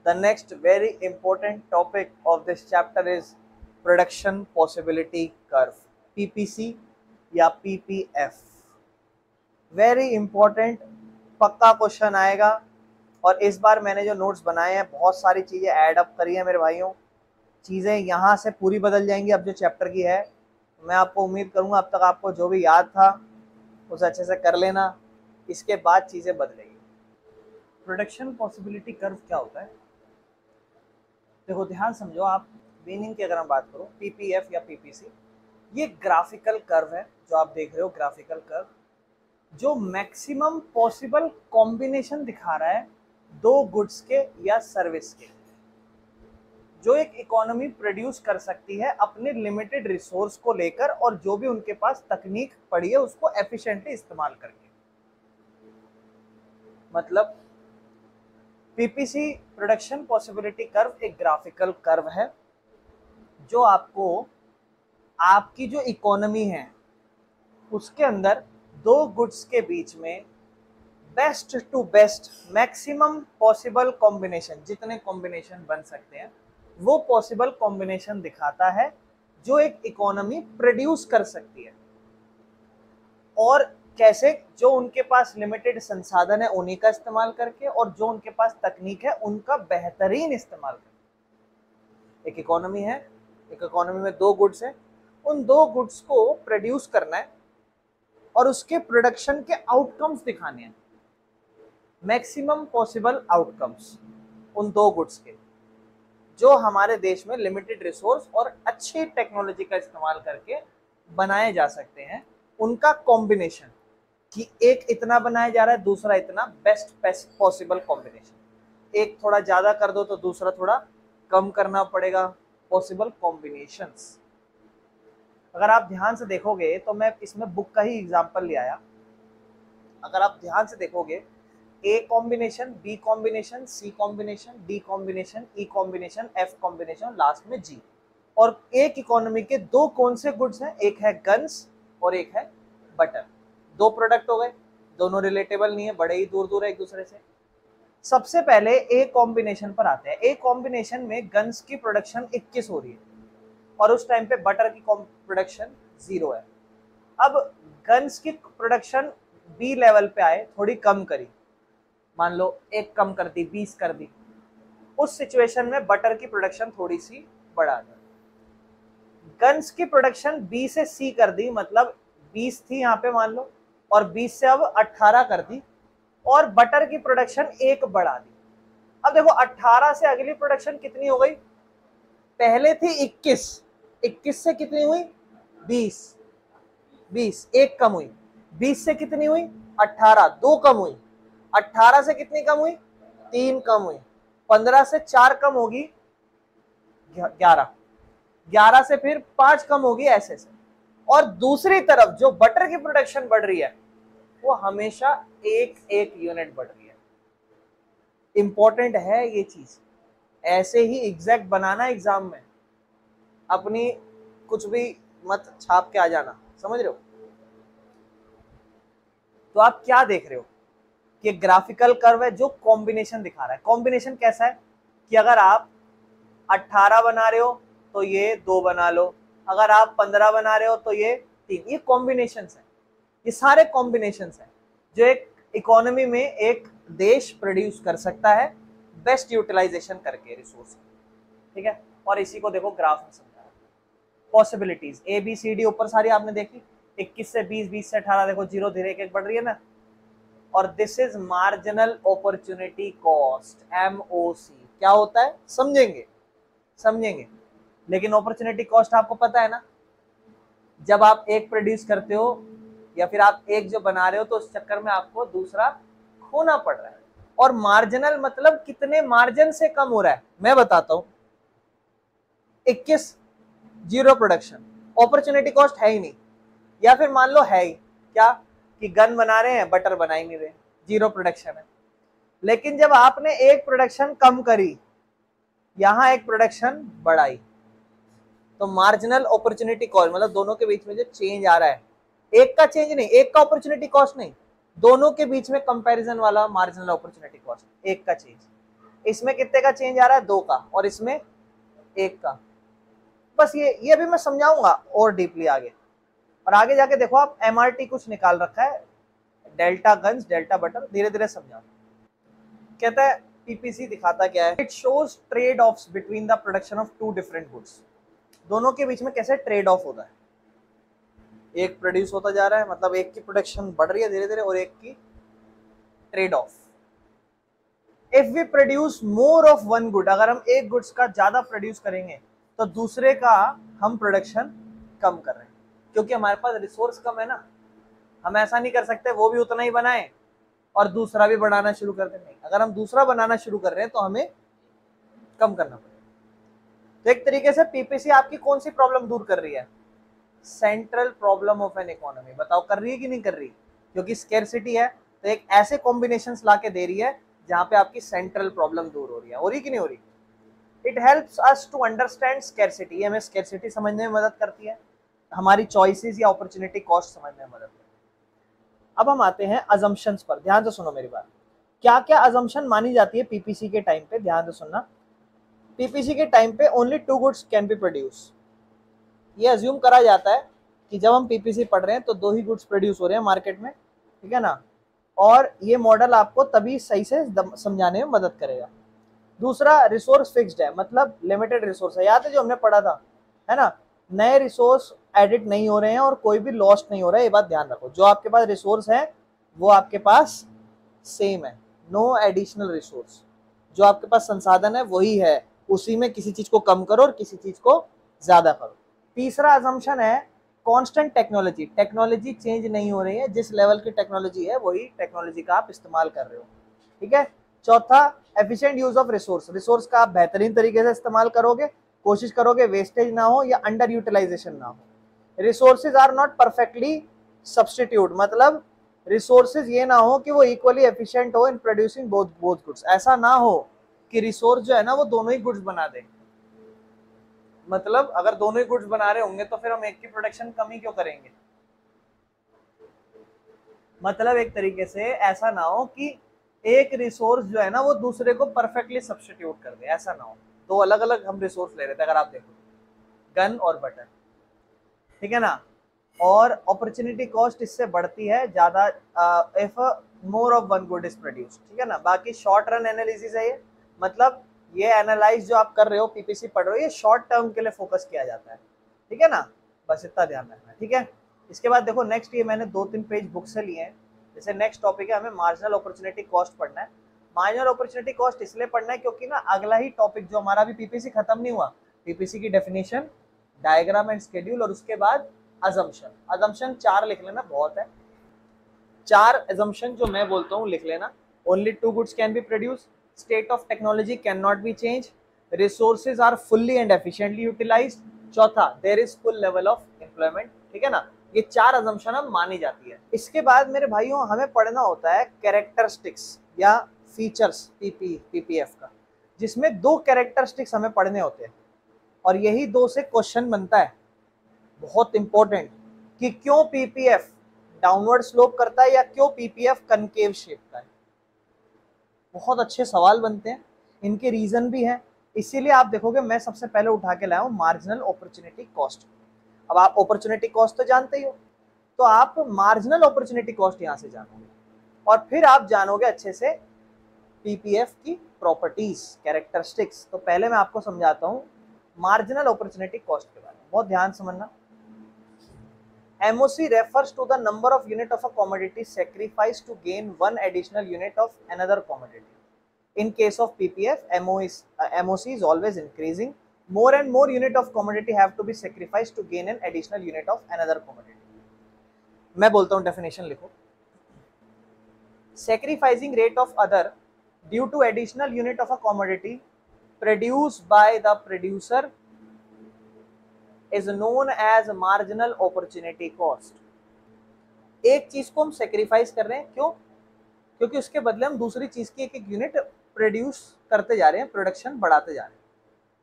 The next very important topic of this chapter is production possibility curve, PPC या PPF. Very important, पक्का question आएगा। और इस बार मैंने जो नोट्स बनाए हैं बहुत सारी चीजें ऐड अप करी है मेरे भाइयों, चीजें यहाँ से पूरी बदल जाएंगी अब जो चैप्टर की है। मैं आपको उम्मीद करूंगा अब तक आपको जो भी याद था उसे अच्छे से कर लेना, इसके बाद चीजें बदलेंगी। प्रोडक्शन पॉसिबिलिटी कर्व क्या होता है, देखो ध्यान समझो आप। मीनिंग की अगर हम बात करूं, पीपीएफ या पीपीसी, ये ग्राफिकल कर्व है जो आप देख रहे हो, ग्राफिकल कर्व जो मैक्सिमम पॉसिबल कॉम्बिनेशन दिखा रहा है दो गुड्स के या सर्विस के, जो एक इकोनॉमी प्रोड्यूस कर सकती है अपने लिमिटेड रिसोर्स को लेकर और जो भी उनके पास तकनीक पड़ी है उसको एफिशिएंटली इस्तेमाल करके। मतलब पीपीसी प्रोडक्शन पॉसिबिलिटी कर्व एक ग्राफिकल कर्व है जो आपको आपकी जो इकोनॉमी है उसके अंदर दो गुड्स के बीच में best to best maximum possible combination, जितने कॉम्बिनेशन बन सकते हैं वो पॉसिबल कॉम्बिनेशन दिखाता है जो एक इकोनॉमी प्रोड्यूस कर सकती है। और कैसे, जो उनके पास लिमिटेड संसाधन है उन्हीं का इस्तेमाल करके और जो उनके पास तकनीक है उनका बेहतरीन इस्तेमाल करके। एक इकोनॉमी है, एक इकोनॉमी में दो गुड्स हैं, उन दो गुड्स को प्रोड्यूस करना है और उसके प्रोडक्शन के आउटकम्स दिखाने हैं, मैक्सिमम पॉसिबल आउटकम्स उन दो गुड्स के जो हमारे देश में लिमिटेड रिसोर्स और अच्छी टेक्नोलॉजी का इस्तेमाल करके बनाए जा सकते हैं, उनका कॉम्बिनेशन कि एक इतना बनाया जा रहा है दूसरा इतना, बेस्ट पॉसिबल कॉम्बिनेशन। एक थोड़ा ज्यादा कर दो तो दूसरा थोड़ा कम करना पड़ेगा, पॉसिबल कॉम्बिनेशंस। अगर आप ध्यान से देखोगे तो मैं इसमें बुक का ही एग्जांपल ले आया। अगर आप ध्यान से देखोगे, A combination, B combination, C combination, D combination, E combination, F combination, last में जी। और एक इकोनॉमी के दो कौन से गुड्स हैं, एक है गन्स और एक है बटर। दो प्रोडक्ट हो गए, दोनों रिलेटेबल नहीं है, बड़े ही दूर दूर है एक दूसरे से। सबसे पहले ए कॉम्बिनेशन पर आते हैं। ए कॉम्बिनेशन में गन्स की प्रोडक्शन 21 हो रही है और उस टाइम पे बटर की प्रोडक्शन 0 है। अब गन्स की प्रोडक्शन बी लेवल पे आए, थोड़ी कम करी, मान लो एक कम कर दी, 20 कर दी। उस सिचुएशन में बटर की प्रोडक्शन थोड़ी सी बढ़ा दी, गन्स की प्रोडक्शन बी से सी कर दी, मतलब 20 थी यहाँ पे मान लो, और 20 से अब 18 कर दी, और बटर की प्रोडक्शन 1 बढ़ा दी। अब देखो 18 से अगली प्रोडक्शन कितनी हो गई, पहले थी 21, 21 से कितनी हुई 20, 20 1 कम हुई, 20 से कितनी हुई 18, 2 कम हुई, 18 से कितनी कम हुई 3 कम हुई, 15 से 4 कम होगी 11, 11 से फिर 5 कम होगी, ऐसे से। और दूसरी तरफ जो बटर की प्रोडक्शन बढ़ रही है वो हमेशा एक एक यूनिट बढ़ रही है। इंपॉर्टेंट है ये चीज, ऐसे ही एग्जैक्ट बनाना एग्जाम में, अपनी कुछ भी मत छाप के आ जाना, समझ रहे हो। तो आप क्या देख रहे हो कि ग्राफिकल कर्व है जो कॉम्बिनेशन दिखा रहा है। कॉम्बिनेशन कैसा है कि अगर आप 18 बना रहे हो तो ये 2 बना लो, अगर आप 15 बना रहे हो तो ये 3। ये कॉम्बिनेशंस है, ये सारे कॉम्बिनेशंस हैं जो एक इकोनॉमी में एक देश प्रोड्यूस कर सकता है बेस्ट यूटिलाइजेशन करके रिसोर्स, ठीक है। और इसी को देखो ग्राफ में समझा, possibilities A B C D ऊपर सारी आपने देखी, 21 से 20, 20 से 18, देखो 0 धीरे एक बढ़ रही है ना। और this is marginal opportunity cost, MOC क्या होता है समझेंगे, समझेंगे। लेकिन अपॉर्चुनिटी कॉस्ट आपको पता है ना, जब आप एक प्रोड्यूस करते हो या फिर आप एक जो बना रहे हो तो उस चक्कर में आपको दूसरा खोना पड़ रहा है। और मार्जिनल मतलब कितने मार्जिन से कम हो रहा है, मैं बताता हूं। 21 0 प्रोडक्शन, अपॉर्चुनिटी कॉस्ट है ही नहीं, या फिर मान लो है ही क्या कि गन बना रहे हैं बटर बना ही नहीं रहे, 0 प्रोडक्शन है। लेकिन जब आपने एक प्रोडक्शन कम करी, यहां एक प्रोडक्शन बढ़ाई, तो मार्जिनल अपॉर्चुनिटी कॉस्ट मतलब दोनों के बीच में जो चेंज आ रहा है, एक का चेंज नहीं, एक का अपॉर्चुनिटी कॉस्ट नहीं, दोनों के बीच में कंपैरिजन वाला मार्जिनल अपॉर्चुनिटी कॉस्ट, एक का चेंज। इसमें कितने का चेंज आ रहा है, 2 का, और इसमें 1 का। बस ये भी मैं समझाऊंगा और डीपली आगे। और आगे जाके देखो आप एमआरटी कुछ निकाल रखा है, डेल्टा गन्स, डेल्टा बटर, धीरे धीरे समझा। कहता है पीपीसी दिखाता क्या है, it shows trade offs between the production of two different goods. दोनों के बीच में कैसे ट्रेड ऑफ होता है, एक प्रोड्यूस होता जा रहा है, मतलब एक की प्रोडक्शन बढ़ रही है धीरे धीरे, और एक की trade off. If we produce more of one good, अगर हम एक गुड्स का ज्यादा प्रोड्यूस करेंगे तो दूसरे का हम प्रोडक्शन कम कर रहे हैं, क्योंकि हमारे पास रिसोर्स कम है ना। हम ऐसा नहीं कर सकते वो भी उतना ही बनाए और दूसरा भी बनाना शुरू कर दें, नहीं। अगर हम दूसरा बनाना शुरू कर रहे हैं तो हमें कम करना पड़ेगा। तो एक तरीके से पीपीसी आपकी कौन सी प्रॉब्लम दूर कर रही है, central problem of an economy. बताओ कर रही है कि नहीं कर रही, क्योंकि स्केर्सिटी है तो एक ऐसे कॉम्बिनेशंस ला के दे रही है जहां पे आपकी सेंट्रल प्रॉब्लम दूर हो रही है। हो रही कि नहीं हो रही। It helps us to understand scarcity, हमें स्केर्सिटी समझने में मदद करती है, हमारी चॉइसेस या अपॉर्चुनिटी कॉस्ट समझने में मदद करती है। अब हम आते हैं अजम्पशंस पर, ध्यान से सुनो मेरी बात। क्या क्या अजम्पशन मानी जाती है पीपीसी के टाइम पे, ध्यान से सुनना। पीपीसी के टाइम पे only 2 goods can be produce. ये अज्यूम करा जाता है कि जब हम पीपीसी पढ़ रहे हैं तो 2 ही गुड्स प्रोड्यूस हो रहे हैं मार्केट में, ठीक है ना। और ये मॉडल आपको तभी सही से समझाने में मदद करेगा। दूसरा, रिसोर्स फिक्स्ड है, मतलब लिमिटेड रिसोर्स है। याद है जो हमने पढ़ा था, है ना, नए रिसोर्स एडिट नहीं हो रहे हैं और कोई भी लॉस्ट नहीं हो रहा है, ये बात ध्यान रखो। जो आपके पास रिसोर्स है वो आपके पास सेम है, नो एडिशनल रिसोर्स। जो आपके पास संसाधन है वही है, उसी में किसी चीज को कम करो और किसी चीज को ज्यादा करो। तीसरा असम्पशन है कांस्टेंट टेक्नोलॉजी, टेक्नोलॉजी चेंज नहीं हो रही है, जिस लेवल की टेक्नोलॉजी है वही टेक्नोलॉजी का आप इस्तेमाल कर रहे हो, ठीक है। चौथा, efficient use of resource, resource का आप बेहतरीन तरीके से इस्तेमाल करोगे, कोशिश करोगे वेस्टेज ना हो या अंडर यूटिलाइजेशन ना हो। Resources are not perfectly substitute, मतलब रिसोर्सेज ये ना हो कि वो इक्वली एफिशिएंट हो इन प्रोड्यूसिंग बोथ गुड्स। ऐसा ना हो कि रिसोर्स जो है ना वो दोनों ही गुड्स बना दे। मतलब अगर दोनों ही गुड्स बना रहे होंगे तो फिर हम एक की प्रोडक्शन कम ही क्यों करेंगे। मतलब एक तरीके से ऐसा ना हो कि एक रिसोर्स जो है ना वो दूसरे को परफेक्टली सब्स्टिट्यूट कर दे, ऐसा ना हो। 2 अलग अलग हम रिसोर्स ले रहे थे, अगर आप देखो, गन और बटन, ठीक है ना। और अपॉर्चुनिटी कॉस्ट इससे बढ़ती है ज्यादा if more of one good is produce, ठीक है ना। बाकी शॉर्ट रन एनालिसिस है ये, मतलब ये एनालाइज जो आप कर रहे हो, पीपीसी पढ़ रहे हो, ये शॉर्ट टर्म के लिए फोकस किया जाता है, ठीक है ना। बस इतना ध्यान रखना है, ठीक है। इसके बाद देखो नेक्स्ट, ये मैंने 2-3 पेज बुक से लिए हैं। जैसे नेक्स्ट टॉपिक है, हमें मार्जिनल अपॉर्चुनिटी कॉस्ट पढ़ना है। मार्जिनल अपॉर्चुनिटी कॉस्ट इसलिए पढ़ना है क्योंकि ना अगला ही टॉपिक जो हमारा भी पीपीसी खत्म नहीं हुआ, पीपीसी की डेफिनेशन, डायग्राम एंड शेड्यूल, और उसके बाद अजम्पशन। अजम्पशन 4 लिख लेना, बहुत है। 4 अजम्पशन जो मैं बोलता हूँ लिख लेना। Only 2 goods can be produce, state of technology can not be change, resources are fully and efficiently utilised. चौथा, there is full level of employment, ठीक है ना। ये 4 अजम्पशन अब मानी जाती है। इसके बाद मेरे भाइयों हमें पढ़ना होता है कैरेक्टरिस्टिक्स या फीचर्स पीपीएफ का, जिसमें 2 कैरेक्टरिस्टिक्स हमें पढ़ने होते हैं, और यही 2 से क्वेश्चन बनता है, बहुत इंपॉर्टेंट, कि क्यों पीपीएफ डाउनवर्ड स्लोप करता है या क्यों पीपीएफ कनकेव शेप का है। बहुत अच्छे सवाल बनते हैं, इनके रीजन भी हैं। इसीलिए आप देखोगे मैं सबसे पहले उठा के लाया हूं मार्जिनल अपॉर्चुनिटी कॉस्ट। अब आप अपॉर्चुनिटी कॉस्ट तो जानते ही हो, तो आप मार्जिनल अपॉर्चुनिटी कॉस्ट यहां से जानोगे, और फिर आप जानोगे अच्छे से पीपीएफ की प्रॉपर्टीज, कैरेक्टरिस्टिक्स। तो पहले मैं आपको समझाता हूं मार्जिनल अपॉर्चुनिटी कॉस्ट के बारे में, बहुत ध्यान समझना। MOC refers to the number of unit of a commodity sacrificed to gain one additional unit of another commodity. In case of PPF, MOC is always increasing. More and more unit of commodity have to be sacrificed to gain an additional unit of another commodity. मैं बोलता हूँ definition लिखो। Sacrificing rate of other due to additional unit of a commodity produced by the producer is known as marginal opportunity cost. एक चीज को हम sacrifice कर रहे हैं, क्यों? क्योंकि उसके बदले हम दूसरी चीज की एक एक यूनिट प्रोड्यूस करते जा रहे हैं, प्रोडक्शन बढ़ाते जा रहे हैं।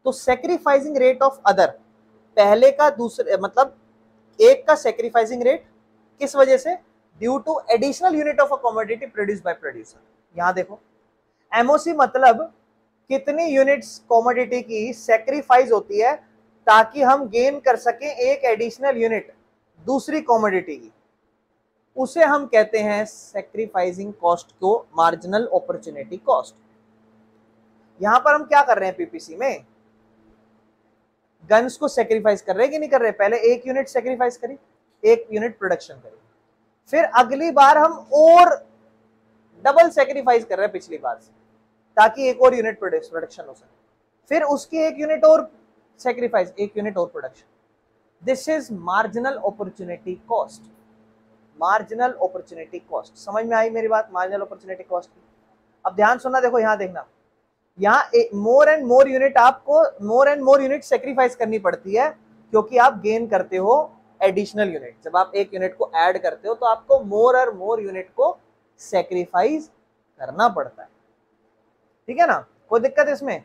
तो सेक्रीफाइसिंग रेट ऑफ अदर, पहले का दूसरे, मतलब एक का सेक्रीफाइसिंग रेट किस वजह से, due to additional unit of a commodity produce by producer. यहां देखो एमओसी मतलब कितनी यूनिट्स कमोडिटी की सेक्रीफाइस होती है ताकि हम गेन कर सकें एक एडिशनल यूनिट दूसरी कमोडिटी की, उसे हम कहते हैं सेक्रीफाइसिंग कॉस्ट को मार्जिनल अपॉर्चुनिटी कॉस्ट। यहां पर हम क्या कर रहे हैं पीपीसी में, गन्स को सेक्रीफाइस कर रहे हैं कि नहीं कर रहे, पहले एक यूनिट सेक्रीफाइस करी, एक यूनिट प्रोडक्शन करी, फिर अगली बार हम और डबल सेक्रीफाइस कर रहे हैं पिछली बार से ताकि एक और यूनिट प्रोडक्शन हो सके, फिर उसकी एक यूनिट और सेक्रीफाइस, एक यूनिट और production. This is marginal opportunity cost. Marginal opportunity cost समझ में आई मेरी बात, मार्जिनल अपॉर्चुनिटी कॉस्ट की। अब ध्यान सुनना, देखो यहां देखना, यहाँ मोर एंड मोर यूनिट, आपको मोर एंड मोर यूनिट सेक्रीफाइस करनी पड़ती है क्योंकि आप गेन करते हो एडिशनल यूनिट। जब आप एक यूनिट को ऐड करते हो तो आपको मोर और मोर यूनिट को सेक्रीफाइस करना पड़ता है, ठीक है ना, कोई दिक्कत इसमें?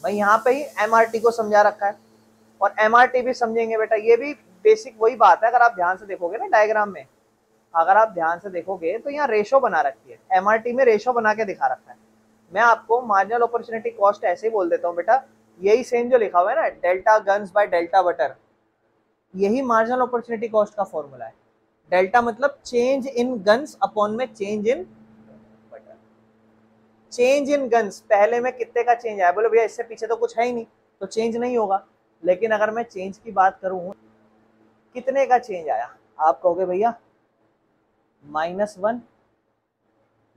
भाई यहाँ पे ही एमआरटी को समझा रखा है और एमआरटी भी समझेंगे बेटा, ये भी बेसिक वही बात है। अगर आप ध्यान से देखोगे ना डायग्राम में, अगर आप ध्यान से देखोगे तो यहाँ रेशो बना रखी है, एमआरटी में रेशो बना के दिखा रखा है। मैं आपको मार्जिनल अपॉर्चुनिटी कॉस्ट ऐसे ही बोल देता हूँ बेटा, यही सेम जो लिखा हुआ है ना, delta guns by delta butter, यही मार्जिनल अपॉर्चुनिटी कॉस्ट का फॉर्मूला है। डेल्टा मतलब चेंज इन गन्स अपॉन में change in butter. Change in guns, पहले में कितने का चेंज आया, बोले भैया इससे पीछे तो कुछ है ही नहीं तो चेंज नहीं होगा, लेकिन अगर मैं चेंज की बात करूं कितने का चेंज आया, आप कहोगे भैया -1,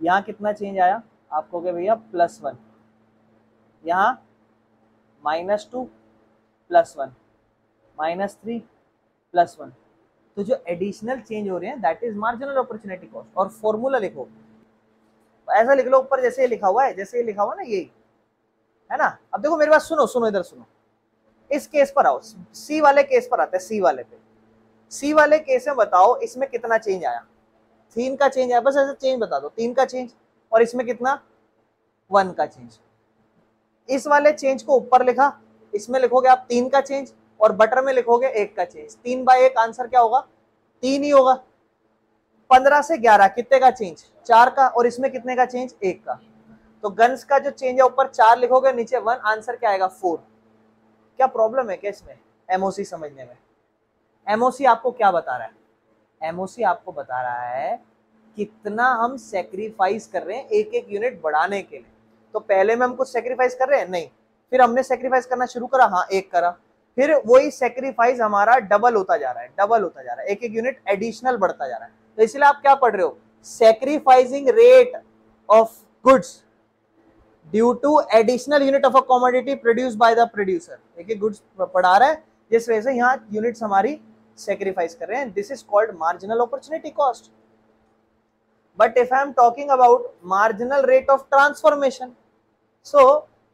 यहाँ कितना चेंज आया, आप कहोगे भैया +1, यहाँ -2 +1, -3 +1। तो जो एडिशनल चेंज हो रहे हैं that is marginal opportunity cost. और फॉर्मूला लिखो, ऐसा लिख लो ऊपर जैसे ये लिखा हुआ है, जैसे ये लिखा हुआ ना, यही है ना। अब देखो मेरी बात सुनो, सुनो इधर सुनो, इस केस पर आओ, सी वाले केस पर आते हैं, सी वाले पे। सी वाले केस में बताओ इसमें कितना चेंज आया, 3 का चेंज आया, बस ऐसा चेंज बता दो, 3 का चेंज, और इसमें कितना 1 का चेंज। इस वाले चेंज को ऊपर लिखा, इसमें लिखोगे आप 3 का चेंज और बटर में लिखोगे 1 का चेंज। 3/1 आंसर क्या होगा, 3 ही होगा। 15 से 11 कितने का चेंज, 4 का, और इसमें कितने का चेंज, 1 का। तो गन्स का जो चेंज है ऊपर 4 लिखोगे, नीचे 1, आंसर क्या आएगा 4। क्या प्रॉब्लम है क्या इसमें एमओसी समझने में? एमओसी आपको क्या बता रहा है, एमओसी आपको बता रहा है कितना हम सेक्रीफाइस कर रहे हैं एक एक यूनिट बढ़ाने के लिए। तो पहले में हम कुछ सेक्रीफाइस कर रहे हैं नहीं, फिर हमने सेक्रीफाइस करना शुरू करा, हाँ 1 करा, फिर वही सेक्रीफाइस हमारा डबल होता जा रहा है, डबल होता जा रहा है, एक एक यूनिट एडिशनल बढ़ता जा रहा है। तो इसलिए आप क्या पढ़ रहे हो, sacrificing rate of goods due to additional unit of a commodity produced by the producer. एक एक गुड्स पढ़ा रहा है, जिस वजह से यहाँ यूनिट्स हमारी सेक्रीफाइस कर रहे हैं। This is called marginal opportunity cost. But if I am talking about marginal rate of transformation, so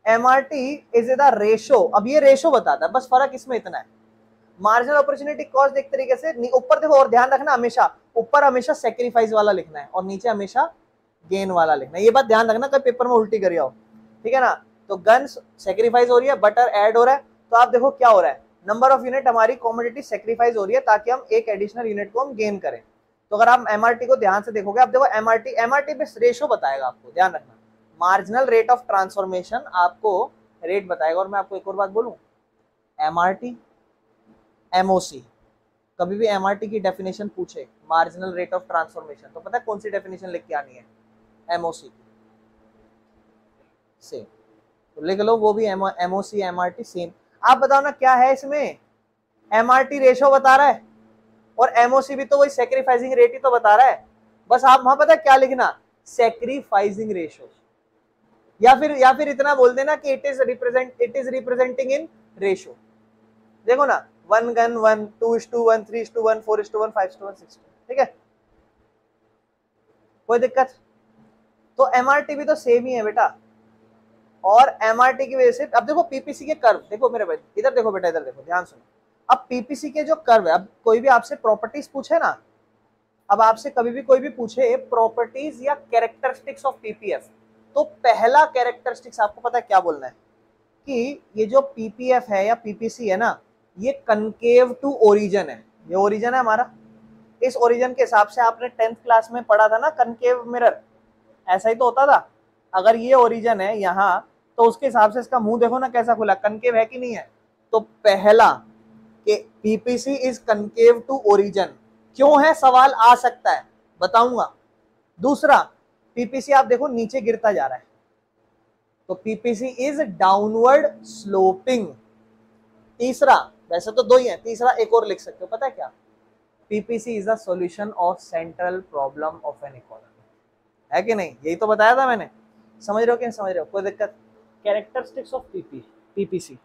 MRT is the ratio। अब ये रेशो बताता है, बस फर्क इसमें इतना है। मार्जिनल अपॉर्चुनिटी कॉस्ट एक तरीके से ऊपर देखो, और ध्यान रखना हमेशा ऊपर हमेशा सेक्रीफाइस वाला लिखना है और नीचे हमेशा गेन वाला लिखना है, ये बात ध्यान रखना, कभी पेपर में उल्टी करिए आओ, ठीक है ना। तो गन्स सेक्रीफाइस हो रही है, बटर ऐड हो रहा है, तो आप देखो क्या हो रहा है, नंबर ऑफ यूनिट हमारी कमोडिटी सेक्रीफाइस हो रही है ताकि हम एक एडिशनल यूनिट को हम गेन करें। तो अगर आप एमआरटी को ध्यान से देखोगे, आप देखो एमआरटी पे रेशो बताएगा आपको, ध्यान रखना, मार्जिनल रेट ऑफ ट्रांसफॉर्मेशन आपको रेट बताएगा। और मैं आपको एक और बात बोलूं, एमआरटी एमओसी, कभी भी एमआरटी की डेफिनेशन पूछे मार्जिनल रेट ऑफ ट्रांसफॉर्मेशन, तो पता है कौन सी डेफिनेशन लिख के आनी है, एमओसी की सेम, तो लिख लो वो भी एमओसी एमआरटी सेम। आप बताओ ना क्या है इसमें, एमआरटी रेशो बता रहा है और एमओसी भी तो वही सेक्रीफाइसिंग रेट ही तो बता रहा है, बस आप वहां पता क्या लिखना, सेक्रीफाइसिंग रेशो, या फिर इतना बोल देना कि it is representing in ratio. देखो ना 1 गन 1, 2:1, 3:1, 4:1, 5:1, 6, ठीक है, कोई दिक्कत? तो एमआरटी भी तो सेम ही है बेटा, और एमआरटी की वजह से अब देखो पीपीसी के कर्व देखो मेरे भाई, इधर देखो बेटा, इधर देखो, ध्यान सुनो। अब पीपीसी के जो कर्व है, अब कोई भी आपसे प्रॉपर्टीज पूछे ना, अब आपसे कभी भी कोई भी पूछे प्रॉपर्टीज या कैरेक्टरिस्टिक्स ऑफ पीपीएफ, तो पहला कैरेक्टरिस्टिक्स आपको पता है क्या बोलना है, कि ये जो पीपीएफ है या पीपीसी है ना, ये कनकेव टू ओरिजिन है, ये ओरिजिन है हमारा। इस ओरिजिन के हिसाब से आपने 10th क्लास में पढ़ा था ना, कनकेव मिरर, ऐसा ही तो होता था। अगर ये ओरिजिन है यहाँ, तो उसके हिसाब से इसका मुंह देखो ना कैसा खुला, कनकेव है कि नहीं है। तो पहला कि PPC is concave to origin, क्यों है सवाल आ सकता है, बताऊंगा। दूसरा, पीपीसी आप देखो नीचे गिरता जा रहा है, तो पीपीसी इज डाउनवर्ड स्लोपिंग। तीसरा, वैसे तो दो ही है, तीसरा एक और लिख सकते हो, पता है क्या, PPC is the solution of central problem of an economy, है कि नहीं, यही तो बताया था मैंने। समझ रहे हो कि नहीं समझ रहे हो, कोई दिक्कत। कैरेक्टरिस्टिक्स ऑफ पीपीसी,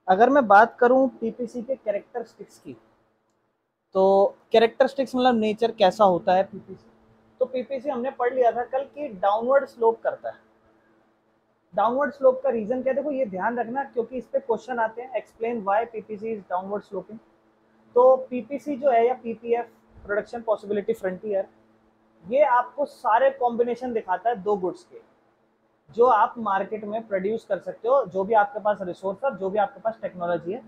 अगर मैं बात करूं पीपीसी के कैरेक्टरिस्टिक्स की, तो कैरेक्टरिस्टिक्स मतलब नेचर कैसा होता है पीपीसी। तो पीपीसी हमने पढ़ लिया था कल कि डाउनवर्ड स्लोप करता है। डाउनवर्ड स्लोप का रीजन क्या है, देखो ये ध्यान रखना क्योंकि इस पे क्वेश्चन आते हैं, explain why PPC is downward sloping. तो पीपीसी जो है या पीपीएफ, प्रोडक्शन पॉसिबिलिटी फ्रंटियर, ये आपको सारे कॉम्बिनेशन दिखाता है दो गुड्स के, जो आप मार्केट में प्रोड्यूस कर सकते हो, जो भी आपके पास रिसोर्स है, जो भी आपके पास टेक्नोलॉजी है।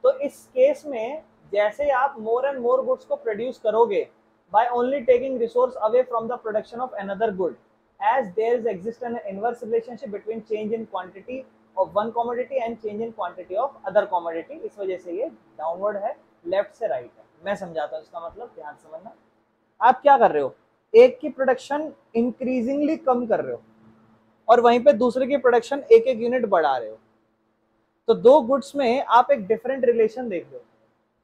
तो इस केस में जैसे आप मोर एंड मोर गुड्स को प्रोड्यूस करोगे by only taking resource away from the production of another good, as there is exist an inverse relationship between change in quantity of one commodity and change in quantity of other commodity, इस वजह से ये downward है, left से right है। मैं समझाता हूँ इसका मतलब, ध्यान समझना। आप क्या कर रहे हो, एक की प्रोडक्शन इंक्रीजिंगली कम कर रहे हो और वहीं पे दूसरे की प्रोडक्शन एक एक यूनिट बढ़ा रहे हो। तो दो गुड्स में आप एक डिफरेंट रिलेशन देख रहे हो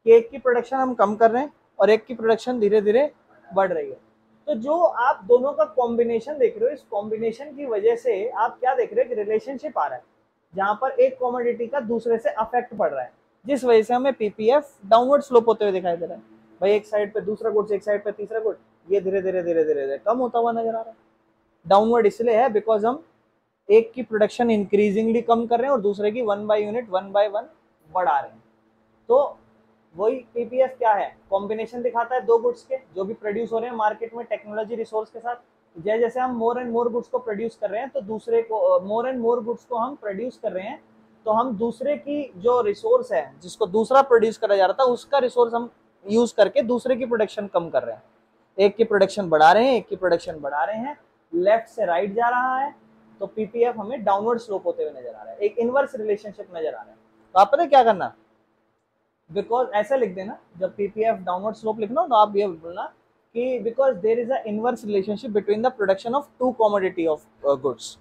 कि एक की प्रोडक्शन हम कम कर रहे हैं और एक की प्रोडक्शन धीरे धीरे बढ़ रही है। तो जो आप दोनों का कॉम्बिनेशन देख रहे हो, इस कॉम्बिनेशन की वजह से आप क्या देख रहे हो कि रिलेशनशिप आ रहा है, जहां पर एक कमोडिटी का दूसरे से अफेक्ट पड़ रहा है, जिस वजह से हमें पीपीएफ डाउनवर्ड स्लोप होते हुए दिखाई दे रहा है। भाई एक साइड पे दूसरा गुड्स, एक साइड पे तीसरा गुड, ये धीरे धीरे धीरे धीरे कम होता हुआ नजर आ रहा है। डाउनवर्ड इसलिए है बिकॉज हम एक की प्रोडक्शन इंक्रीजिंगली कम कर रहे हैं और दूसरे की one by unit one by one बढ़ा रहे हैं। तो वही पीपीएफ क्या है, कॉम्बिनेशन दिखाता है दो गुड्स के जो भी प्रोड्यूस हो रहे हैं मार्केट में टेक्नोलॉजी रिसोर्स के साथ। जैसे जैसे हम मोर एंड मोर गुड्स को प्रोड्यूस कर रहे हैं, तो दूसरे को मोर एंड मोर गुड्स को हम प्रोड्यूस कर रहे हैं, तो हम दूसरे की जो रिसोर्स है जिसको दूसरा प्रोड्यूस करा जा रहा था, उसका रिसोर्स हम यूज करके दूसरे की प्रोडक्शन कम कर रहे हैं। एक की प्रोडक्शन बढ़ा रहे हैं, एक की प्रोडक्शन बढ़ा रहे हैं, लेफ्ट से राइट जा रहा है। तो पीपीएफ हमें डाउनवर्ड स्लोप होते हुए नजर आ रहा है, एक इनवर्स रिलेशनशिप नजर आ रहा है। तो आप पता है क्या करना, बिकॉज ऐसा लिख देना, जब पीपीएफ डाउनवर्ड स्लोप लिखना तो आप ये बोलना कि because there is a inverse relationship between the production of two commodity of goods,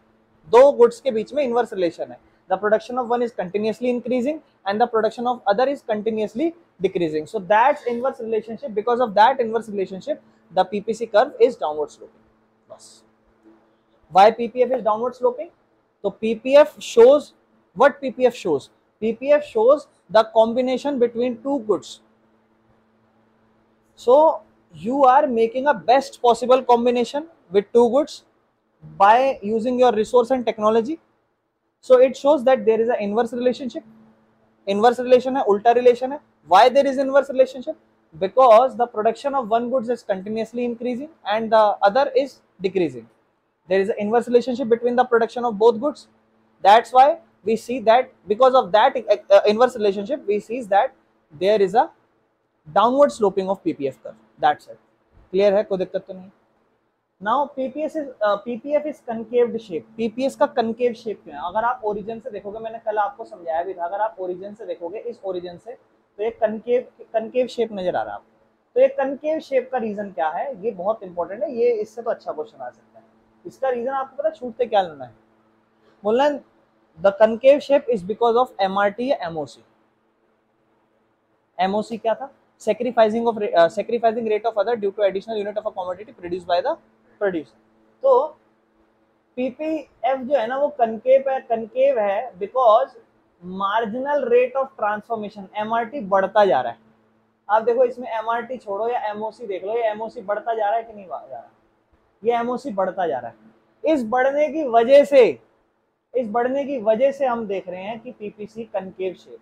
दो गुड्स के बीच में इनवर्स रिलेशन है। The production of one is continuously increasing and the production of other is continuously decreasing, so that's inverse relationship, because of that inverse relationship the PPC curve is downward sloping. बस why PPF is downward sloping? So PPF shows what PPF shows. PPF shows the combination between two goods. So you are making a best possible combination with two goods by using your resource and technology. So it shows that there is an inverse relationship. Inverse relation है, उल्टा relation है. Why there is inverse relationship? Because the production of one goods is continuously increasing and the other is decreasing. There is an inverse relationship between the production of both goods. That's why we see that because of that inverse relationship, we see that there is a downward sloping of PPF curve. That's it. Clear है, कोई दिक्कत तो नहीं। Now PPF is concave shape. PPS का concave shape क्यों है? अगर आप origin से देखोगे, मैंने कल आपको समझाया भी था, अगर आप origin से देखोगे, इस origin से, तो एक concave shape नजर आ रहा है आपको। तो ये concave shape का रीजन क्या है, ये बहुत इंपॉर्टेंट है, ये इससे तो अच्छा क्वेश्चन आ सकता है। इसका रीजन आपको पता छूटते क्या लेना है, बोलना the concave shape is because of MRT या एमओसी। एमओसी क्या था, sacrificing rate of other due to additional unit of a commodity produced by the producer. तो पीपीएफ जो है ना वो कनकेव है because marginal rate of transformation, MRT बढ़ता जा रहा है। आप देखो इसमें एमआरटी छोड़ो या एमओसी देख लो, ये एमओसी बढ़ता जा रहा है कि नहीं जा रहा, ये एमओसी बढ़ता जा रहा है। इस बढ़ने की वजह से हम देख रहे हैं कि पीपीसी कनकेव शेप।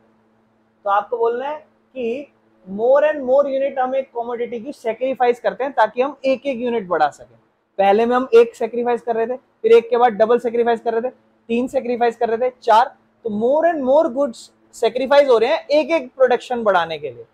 तो आपको बोलना है कि मोर एंड मोर यूनिट हम एक कमोडिटी की सैक्रिफाइस करते हैं ताकि हम एक एक यूनिट बढ़ा सकें। पहले में हम एक सैक्रिफाइस कर रहे थे, फिर एक के बाद डबल सैक्रिफाइस कर रहे थे, तीन सैक्रिफाइस कर रहे थे, चार, तो मोर एंड मोर गुड्स सैक्रिफाइस हो रहे हैं एक एक प्रोडक्शन बढ़ाने के लिए।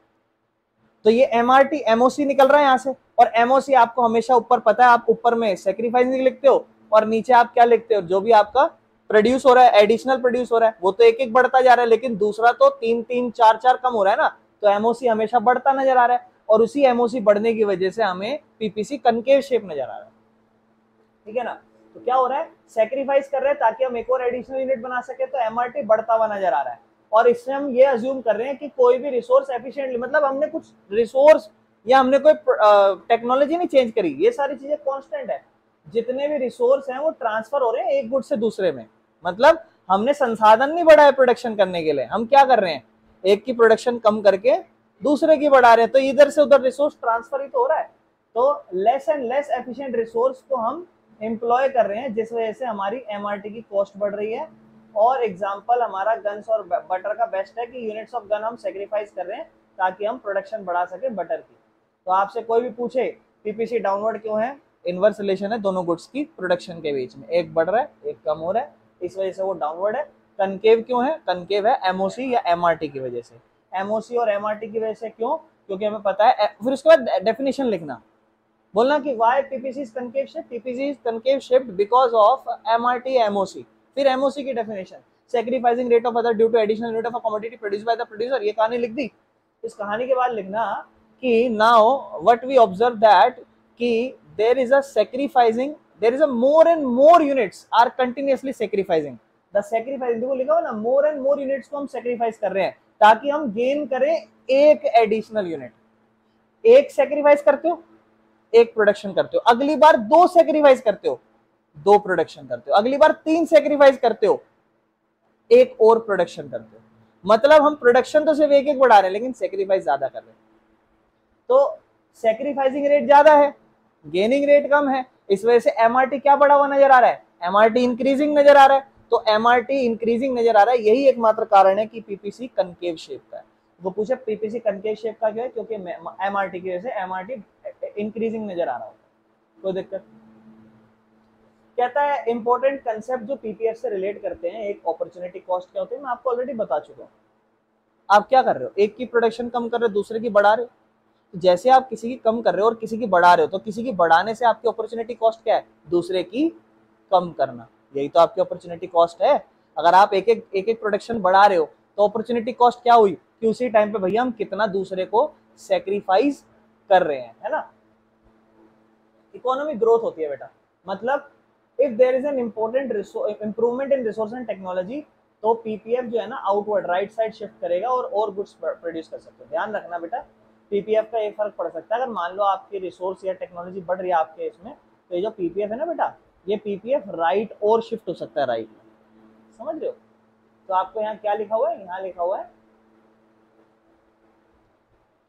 तो ये एमआरटी एमओसी निकल रहा है यहाँ से, और एमओसी आपको हमेशा ऊपर पता है, आप ऊपर में सैक्रिफाइसिंग लिखते हो और नीचे आप क्या लिखते हो, जो भी आपका प्रोड्यूस हो रहा है, एडिशनल प्रोड्यूस हो रहा है, वो तो एक एक बढ़ता जा रहा है, लेकिन दूसरा तो 3-3 4-4 कम हो रहा है ना, तो एमओसी हमेशा बढ़ता नजर आ रहा है, और उसी एमओसी बढ़ने की वजह से हमें पीपीसी कनकेव शेप नजर आ रहा है। ठीक है ना, तो क्या हो रहा है, सेक्रीफाइस कर रहे हैं ताकि हम एक और एडिशनल यूनिट बना सके, तो एमआरटी बढ़ता हुआ नजर आ रहा है। और इससे हम ये अज्यूम कर रहे हैं कि कोई भी रिसोर्स एफिशिएंटली, मतलब हमने कुछ रिसोर्स या हमने कोई टेक्नोलॉजी नहीं चेंज करी, ये सारी चीजें कांस्टेंट है। जितने भी रिसोर्स हैं वो ट्रांसफर हो रहे हैं एक गुड से दूसरे में, मतलब हमने संसाधन नहीं बढ़ाया प्रोडक्शन करने के लिए, हम क्या कर रहे हैं, एक की प्रोडक्शन कम करके दूसरे की बढ़ा रहे हैं, तो इधर से उधर रिसोर्स ट्रांसफर ही तो हो रहा है। तो less and less efficient resource को हम एम्प्लॉय कर रहे हैं, जिस वजह से हमारी एमआरटी की कॉस्ट बढ़ रही है। और एग्जांपल हमारा गन्स और बटर का बेस्ट है कि यूनिट्स ऑफ गन हम सेक्रीफाइस कर रहे हैं ताकि हम प्रोडक्शन बढ़ा सके बटर की। तो आपसे कोई भी पूछे पीपीसी डाउनवर्ड क्यों है, इनवर्स रिलेशन है दोनों गुड्स की प्रोडक्शन के बीच में, एक बढ़ रहा है एक कम हो रहा है, इस वजह से वो डाउनवर्ड है। कनकेव क्यों है, कनकेव है एमओसी या एमआरटी की वजह से। एमओसी और एमआरटी की वजह से क्यों, क्योंकि हमें पता है, फिर उसके बाद डेफिनेशन लिखना, बोलना कि why PPC is concave shaped, PPC is concave shaped because of MRT MOC, फिर MOC की definition, sacrificing rate of other due to additional unit of a commodity produced by the producer। ये कहानी लिख दी। इस कहानी के बाद लिखना कि now what we observe that कि there is a sacrificing, there is a more and more units are continuously sacrificing, the sacrificing, देखो लिखा हो ना, more and more units को हम sacrifice कर रहे हैं ताकि हम गेन करें एक एडिशनल यूनिट। एक सेक्रीफाइस करते हो, एक प्रोडक्शन करते हो, अगली बार 2 सेक्रीफाइस करते हो, 2 प्रोडक्शन करते हो, अगली बार 3 सेक्रीफाइस करते हो, एक और प्रोडक्शन करते हो। मतलब हम प्रोडक्शन तो सिर्फ एक एक बढ़ा रहे हैं लेकिन सेक्रीफाइस ज्यादा कर रहे हैं। तो सेक्रीफाइसिंग रेट ज्यादा है, गेनिंग रेट कम है, इस वजह से एमआरटी क्या बढ़ा हुआ नजर आ रहा है, एमआरटी इंक्रीजिंग नजर आ रहा है। तो एमआरटी इंक्रीजिंग नजर आ रहा है, यही एकमात्र कारण है कि पीपीसी कनकेव शेप का है। वो पूछे पीपीसी कनकेव शेप का क्यों है, क्योंकि एमआरटी की वजह से एमआरटी इंक्रीजिंग नजर आ रहा होगा। कोई दिक्कत, कहता है इंपॉर्टेंट कंसेप्ट जो पीपीएफ से रिलेट करते हैं, एक अपॉर्चुनिटी कॉस्ट क्या होती है, मैं आपको ऑलरेडी बता चुका हूँ। आप क्या कर रहे हो, एक की प्रोडक्शन कम कर रहे हो, दूसरे की बढ़ा रहे हो। तो जैसे आप किसी की कम कर रहे हो और किसी की बढ़ा रहे हो, तो किसी की बढ़ाने से आपकी अपॉर्चुनिटी कॉस्ट क्या है, दूसरे की कम करना, यही तो आपकी अपॉर्चुनिटी कॉस्ट है। अगर आप एक एक प्रोडक्शन बढ़ा रहे हो तो अपॉर्चुनिटी कॉस्ट क्या हुई कि उसी टाइम पे भैया हम कितना दूसरे को सेक्रीफाइस कर रहे हैं, है ना। इकोनॉमी ग्रोथ होती है बेटा, मतलब if there is an important improvement in resource and technology, तो पीपीएफ जो है ना आउटवर्ड राइट साइड शिफ्ट करेगा और गुड्स प्रोड्यूस कर सकते हो। ध्यान रखना बेटा, पीपीएफ का एक फर्क पड़ सकता है, अगर मान लो आपकी रिसोर्स या टेक्नोलॉजी बढ़ रही है आपके इसमें, तो ये जो पीपीएफ है ना बेटा, ये पीपीएफ राइट और शिफ्ट हो सकता है राइट, समझ रहे हो। तो आपको यहाँ क्या लिखा हुआ है, यहाँ लिखा हुआ है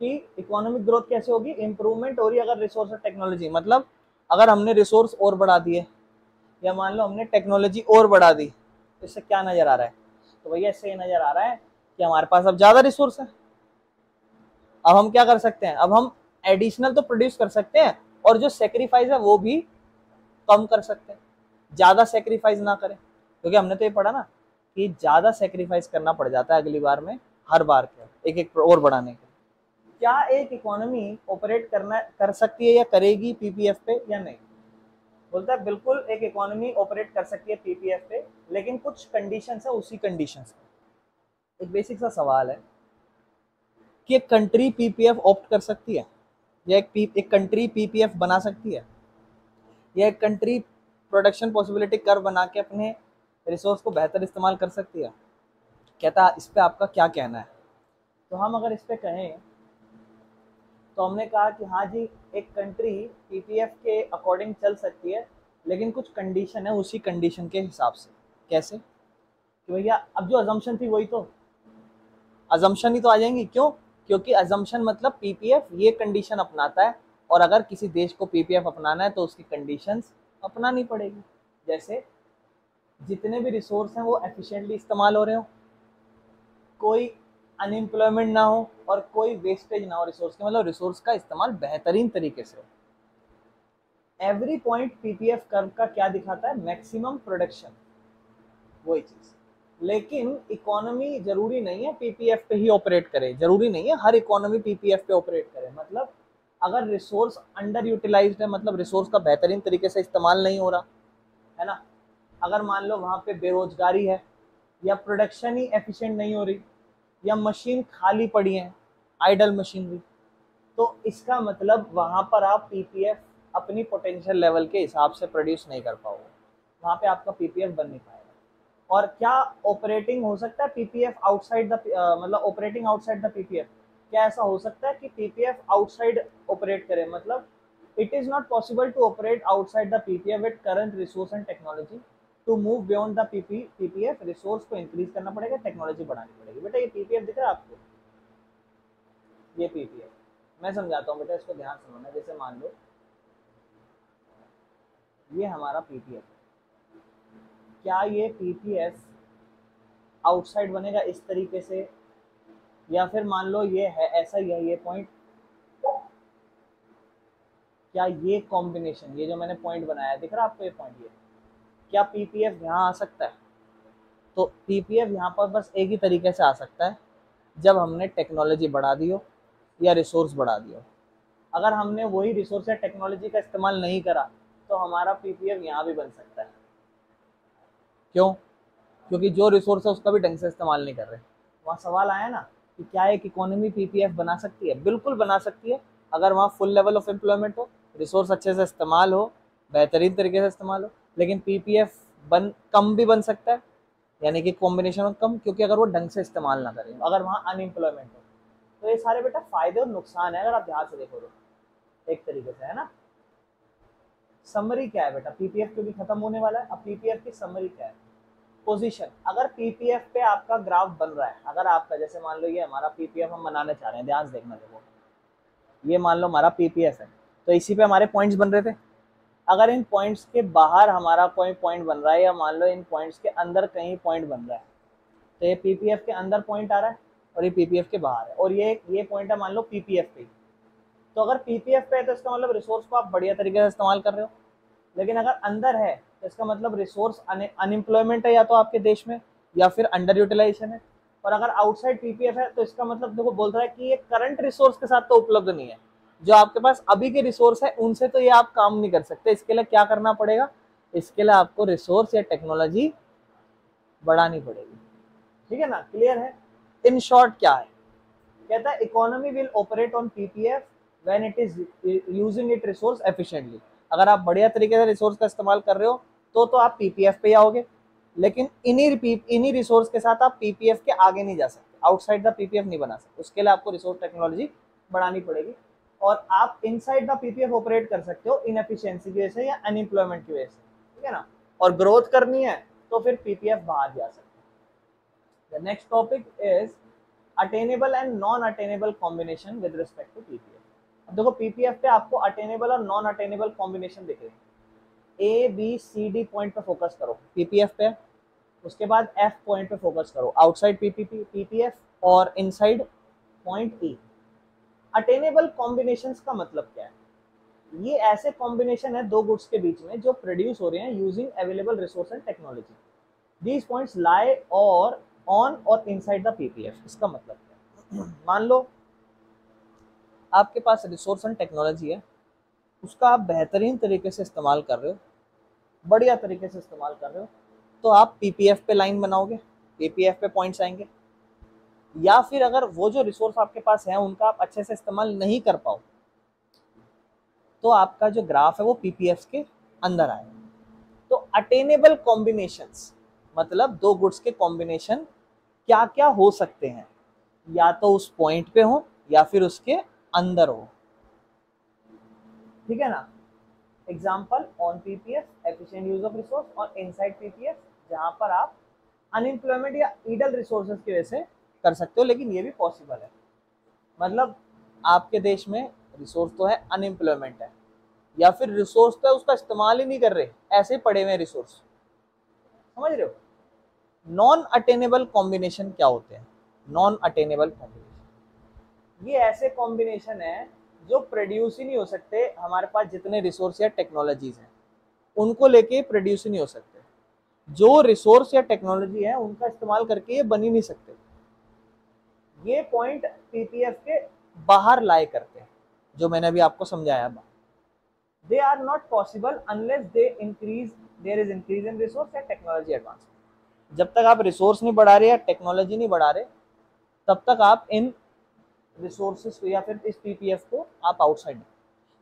कि इकोनॉमिक ग्रोथ कैसे होगी, इंप्रूवमेंट हो रही है अगर रिसोर्स और टेक्नोलॉजी, मतलब अगर हमने रिसोर्स और बढ़ा दिए या मान लो हमने टेक्नोलॉजी और बढ़ा दी, तो इससे क्या नजर आ रहा है, तो भैया इससे ये नजर आ रहा है कि हमारे पास अब ज्यादा रिसोर्स है। अब हम क्या कर सकते हैं, अब हम एडिशनल तो प्रोड्यूस कर सकते हैं और जो सेक्रीफाइस है वो भी कम कर सकते हैं, ज्यादा सेक्रीफाइस ना करें, क्योंकि हमने तो ये पढ़ा ना कि ज्यादा सेक्रीफाइस करना पड़ जाता है अगली बार में, हर बार के एक एक और बढ़ाने के। क्या एक इकोनॉमी ऑपरेट कर सकती है या करेगी पीपीएफ पे या नहीं, बोलता है बिल्कुल एक इकोनॉमी ऑपरेट कर सकती है पीपीएफ पे, लेकिन कुछ कंडीशंस है, उसी कंडीशंस पे। एक बेसिक सा सवाल है कि एक कंट्री पीपीएफ ऑप्ट कर सकती है, या एक कंट्री पीपीएफ बना सकती है, या एक कंट्री प्रोडक्शन पॉसिबिलिटी कर्व बना के अपने रिसोर्स को बेहतर इस्तेमाल कर सकती है। कहता है इस पे आपका क्या कहना है। तो हम अगर इस पे कहें तो हमने कहा कि हाँ जी, एक कंट्री पीपीएफ के अकॉर्डिंग चल सकती है, लेकिन कुछ कंडीशन है, उसी कंडीशन के हिसाब से। कैसे, कि भैया अब जो अजम्पशन थी वही तो अजम्पशन ही तो आ जाएंगी, क्यों, क्योंकि अजम्पशन मतलब पीपीएफ ये कंडीशन अपनाता है, और अगर किसी देश को पीपीएफ अपनाना है तो उसकी कंडीशंस अपनानी पड़ेगी। जैसे जितने भी रिसोर्स हैं वो एफिशिएंटली इस्तेमाल हो रहे हो, कोई अनएम्प्लॉयमेंट ना हो और कोई वेस्टेज ना हो रिसोर्स के, मतलब रिसोर्स का इस्तेमाल बेहतरीन तरीके से हो। एवरी पॉइंट पीपीएफ कर्व का क्या दिखाता है, मैक्सिमम प्रोडक्शन, वही चीज। लेकिन इकोनॉमी जरूरी नहीं है पीपीएफ पे ही ऑपरेट करे, जरूरी नहीं है हर इकोनॉमी पीपीएफ पे ऑपरेट करे। मतलब अगर रिसोर्स अंडर यूटिलाइज्ड है, मतलब रिसोर्स का बेहतरीन तरीके से इस्तेमाल नहीं हो रहा है ना, अगर मान लो वहां पे बेरोजगारी है, या प्रोडक्शन ही एफिशिएंट नहीं हो रही, या मशीन खाली पड़ी है, आइडल मशीनरी, तो इसका मतलब वहां पर आप पीपीएफ अपनी पोटेंशियल लेवल के हिसाब से प्रोड्यूस नहीं कर पाओगे, वहां पे आपका पीपीएफ बन नहीं पाएगा। और क्या ऑपरेटिंग हो सकता है पीपीएफ आउटसाइड द, मतलब ऑपरेटिंग आउटसाइड द पीपीएफ, क्या ऐसा हो सकता है कि पीपीएफ आउटसाइड ऑपरेट करे? मतलब it is not possible to operate outside the PPF with current resource and technology. To move beyond the PPF resource को इंक्रीज करना पड़ेगा, टेक्नोलॉजी बढ़ानी पड़ेगी। बेटा ये पीपीएफ दिख रहा है आपको, ये पीपीएफ मैं समझाता हूँ बेटा, इसको ध्यान समझना। जैसे मान लो ये हमारा पीपीएफ, क्या ये पीपीएफ आउटसाइड बनेगा इस तरीके से, या फिर मान लो ये है ऐसा ही है ये पॉइंट, क्या ये कॉम्बिनेशन, ये जो मैंने पॉइंट बनाया दिख रहा है आपको ये पॉइंट, ये क्या पीपीएफ यहाँ आ सकता है? तो पीपीएफ यहाँ पर बस एक ही तरीके से आ सकता है, जब हमने टेक्नोलॉजी बढ़ा दी हो या रिसोर्स बढ़ा दिया हो। अगर हमने वही रिसोर्स या टेक्नोलॉजी का इस्तेमाल नहीं करा तो हमारा पीपीएफ यहाँ भी बन सकता है। क्यों? क्योंकि जो रिसोर्स है उसका भी ढंग से इस्तेमाल नहीं कर रहे। वहाँ सवाल आया ना कि क्या एक इकोनॉमी पीपीएफ बना सकती है? बिल्कुल बना सकती है, अगर वहाँ फुल लेवल ऑफ एम्प्लॉयमेंट हो, रिसोर्स अच्छे से इस्तेमाल हो, बेहतरीन तरीके से इस्तेमाल हो। लेकिन पीपीएफ कम भी बन सकता है, यानी कि कॉम्बिनेशन ऑफ कम, क्योंकि अगर वो ढंग से इस्तेमाल ना करें, अगर वहाँ अनएम्प्लॉयमेंट हो। तो ये सारे बेटा फायदे और नुकसान है, अगर आप ध्यान से देखो तो एक तरीके से, है ना। समरी क्या है बेटा? पीपीएफ क्योंकि खत्म होने वाला है, अब पीपीएफ की समरी क्या है? पोजीशन, अगर पीपीएफ पे आपका ग्राफ बन रहा है, अगर आपका जैसे मान लो ये हमारा पीपीएफ हम बनाने चाह रहे हैं, ध्यान से देखना, देखो ये मान लो हमारा पीपीएफ है, तो इसी पे हमारे पॉइंट्स बन रहे थे। अगर इन पॉइंट्स के बाहर हमारा कोई पॉइंट बन रहा है, या मान लो इन पॉइंट्स के अंदर कहीं पॉइंट बन रहा है, तो ये पीपीएफ के अंदर पॉइंट आ रहा है और ये पीपीएफ के बाहर है, और ये पॉइंट है मान लो पीपीएफ पे। तो अगर पीपीएफ पे है तो इसका मतलब रिसोर्स को आप बढ़िया तरीके से इस्तेमाल कर रहे हो। लेकिन अगर अंदर है तो इसका मतलब रिसोर्स अनएम्प्लॉयमेंट है या तो आपके देश में, या फिर अंडर यूटिलाइजेशन है। और अगर आउटसाइड पीपीएफ है तो इसका मतलब देखो बोल रहा है कि ये करंट रिसोर्स के साथ तो उपलब्ध नहीं है, जो आपके पास अभी के रिसोर्स है उनसे तो ये आप काम नहीं कर सकते। इसके लिए क्या करना पड़ेगा? इसके लिए आपको रिसोर्स या टेक्नोलॉजी बढ़ानी पड़ेगी। ठीक है ना, क्लियर है? इन शॉर्ट क्या है, कहता है economy will operate on PPF when it is using it resource efficiently. अगर आप बढ़िया तरीके से रिसोर्स का इस्तेमाल कर रहे हो तो आप पीपीएफ पे आओगे, लेकिन इन्हीं रिसोर्स के साथ आप पीपीएफ के आगे नहीं जा सकते, आउटसाइड द पीपीएफ नहीं बना सकते। उसके लिए आपको रिसोर्स टेक्नोलॉजी बढ़ानी पड़ेगी, और आप इनसाइड द पीपीएफ ऑपरेट कर सकते हो इनएफिशिएंसी की वजह से या अनएम्प्लॉयमेंट की वजह से। ठीक है ना, और ग्रोथ करनी है तो फिर पीपीएफ बाहर जा सकते हैं। The next topic is attainable and non attainable combination with respect to PPF. अब देखो पीपीएफ पे आपको अटेनेबल और नॉन अटेनेबल कॉम्बिनेशन दिख रहे हैं। A B C D point पे फोकस करो पीपीएफ पे, उसके बाद एफ पॉइंट पे फोकस करो आउटसाइड पीपीएफ, और inside point E. Attainable combinations का मतलब क्या है? ये ऐसे कॉम्बिनेशन है दो गुड्स के बीच में जो प्रोड्यूस हो रहे हैं using available resource and technology. These points लाई और ऑन और इनसाइड द पीपीएफ। इसका मतलब क्या है? मान लो आपके पास रिसोर्स एंड टेक्नोलॉजी है, उसका आप बेहतरीन तरीके से इस्तेमाल कर रहे हो, बढ़िया तरीके से इस्तेमाल कर रहे हो, तो आप पीपीएफ पे लाइन बनाओगे, पीपीएफ पे पॉइंट्स आएंगे। या फिर अगर वो जो रिसोर्स आपके पास है उनका आप अच्छे से इस्तेमाल नहीं कर पाओ, तो आपका जो ग्राफ है वो पीपीएफ के अंदर आएगा। तो अटेनेबल कॉम्बिनेशंस मतलब दो गुड्स के कॉम्बिनेशन क्या क्या हो सकते हैं, या तो उस पॉइंट पे हो या फिर उसके अंदर हो। ठीक है ना, example on PPF efficient use of resource, और इनसाइड पीपीएफ जहां पर आप अनएम्प्लॉयमेंट या ईडल रिसोर्सेज की वजह से कर सकते हो, लेकिन ये भी पॉसिबल है। मतलब आपके देश में रिसोर्स तो है, अनएम्प्लॉयमेंट है, या फिर रिसोर्स तो है उसका इस्तेमाल ही नहीं कर रहे, ऐसे पड़े हुए रिसोर्स। समझ रहे हो? नॉन अटेनेबल कॉम्बिनेशन क्या होते हैं? नॉन अटेनेबल कॉम्बिनेशन ये ऐसे कॉम्बिनेशन है जो प्रोड्यूस ही नहीं हो सकते, हमारे पास जितने रिसोर्स या टेक्नोलॉजीज हैं उनको लेके प्रोड्यूस ही नहीं हो सकते। जो रिसोर्स या टेक्नोलॉजी है उनका इस्तेमाल करके ये बन ही नहीं सकते। ये पॉइंट पीपीएफ के बाहर लाए करते हैं, जो मैंने अभी आपको समझाया। They are not possible unless they increase there is increase in resource या टेक्नोलॉजी एडवांस। जब तक आप रिसोर्स नहीं बढ़ा रहे या टेक्नोलॉजी नहीं बढ़ा रहे तब तक आप इन रिसोर्सेज को या फिर इस पीपीएफ को आप आउटसाइड।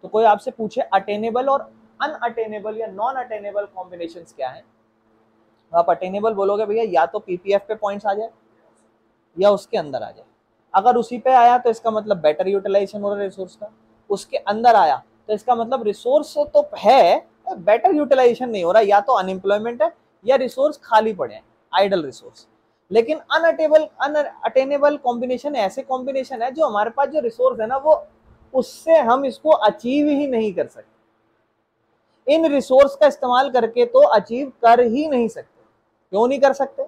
तो कोई आपसे पूछे अटेनेबल और अनअटेनेबल या नॉन अटेनेबल कॉम्बिनेशंस क्या है, आप अटेनेबल बोलोगे भैया या तो पीपीएफ पे पॉइंट्स आ जाए या उसके अंदर आ जाए। अगर उसी पे आया तो इसका मतलब बेटर यूटिलाइजेशन हो रहा है रिसोर्स का, उसके अंदर आया तो इसका मतलब रिसोर्स तो है बेटर यूटिलाइजेशन नहीं हो रहा, या तो अनएम्प्लॉयमेंट है या रिसोर्स खाली पड़े हैं, आइडल रिसोर्स। लेकिन अनअटेनेबल कॉम्बिनेशन ऐसे कॉम्बिनेशन है जो हमारे पास जो रिसोर्स है ना वो उससे हम इसको अचीव ही नहीं कर सकते। इन रिसोर्स का इस्तेमाल करके तो अचीव कर ही नहीं सकते। क्यों नहीं कर सकते?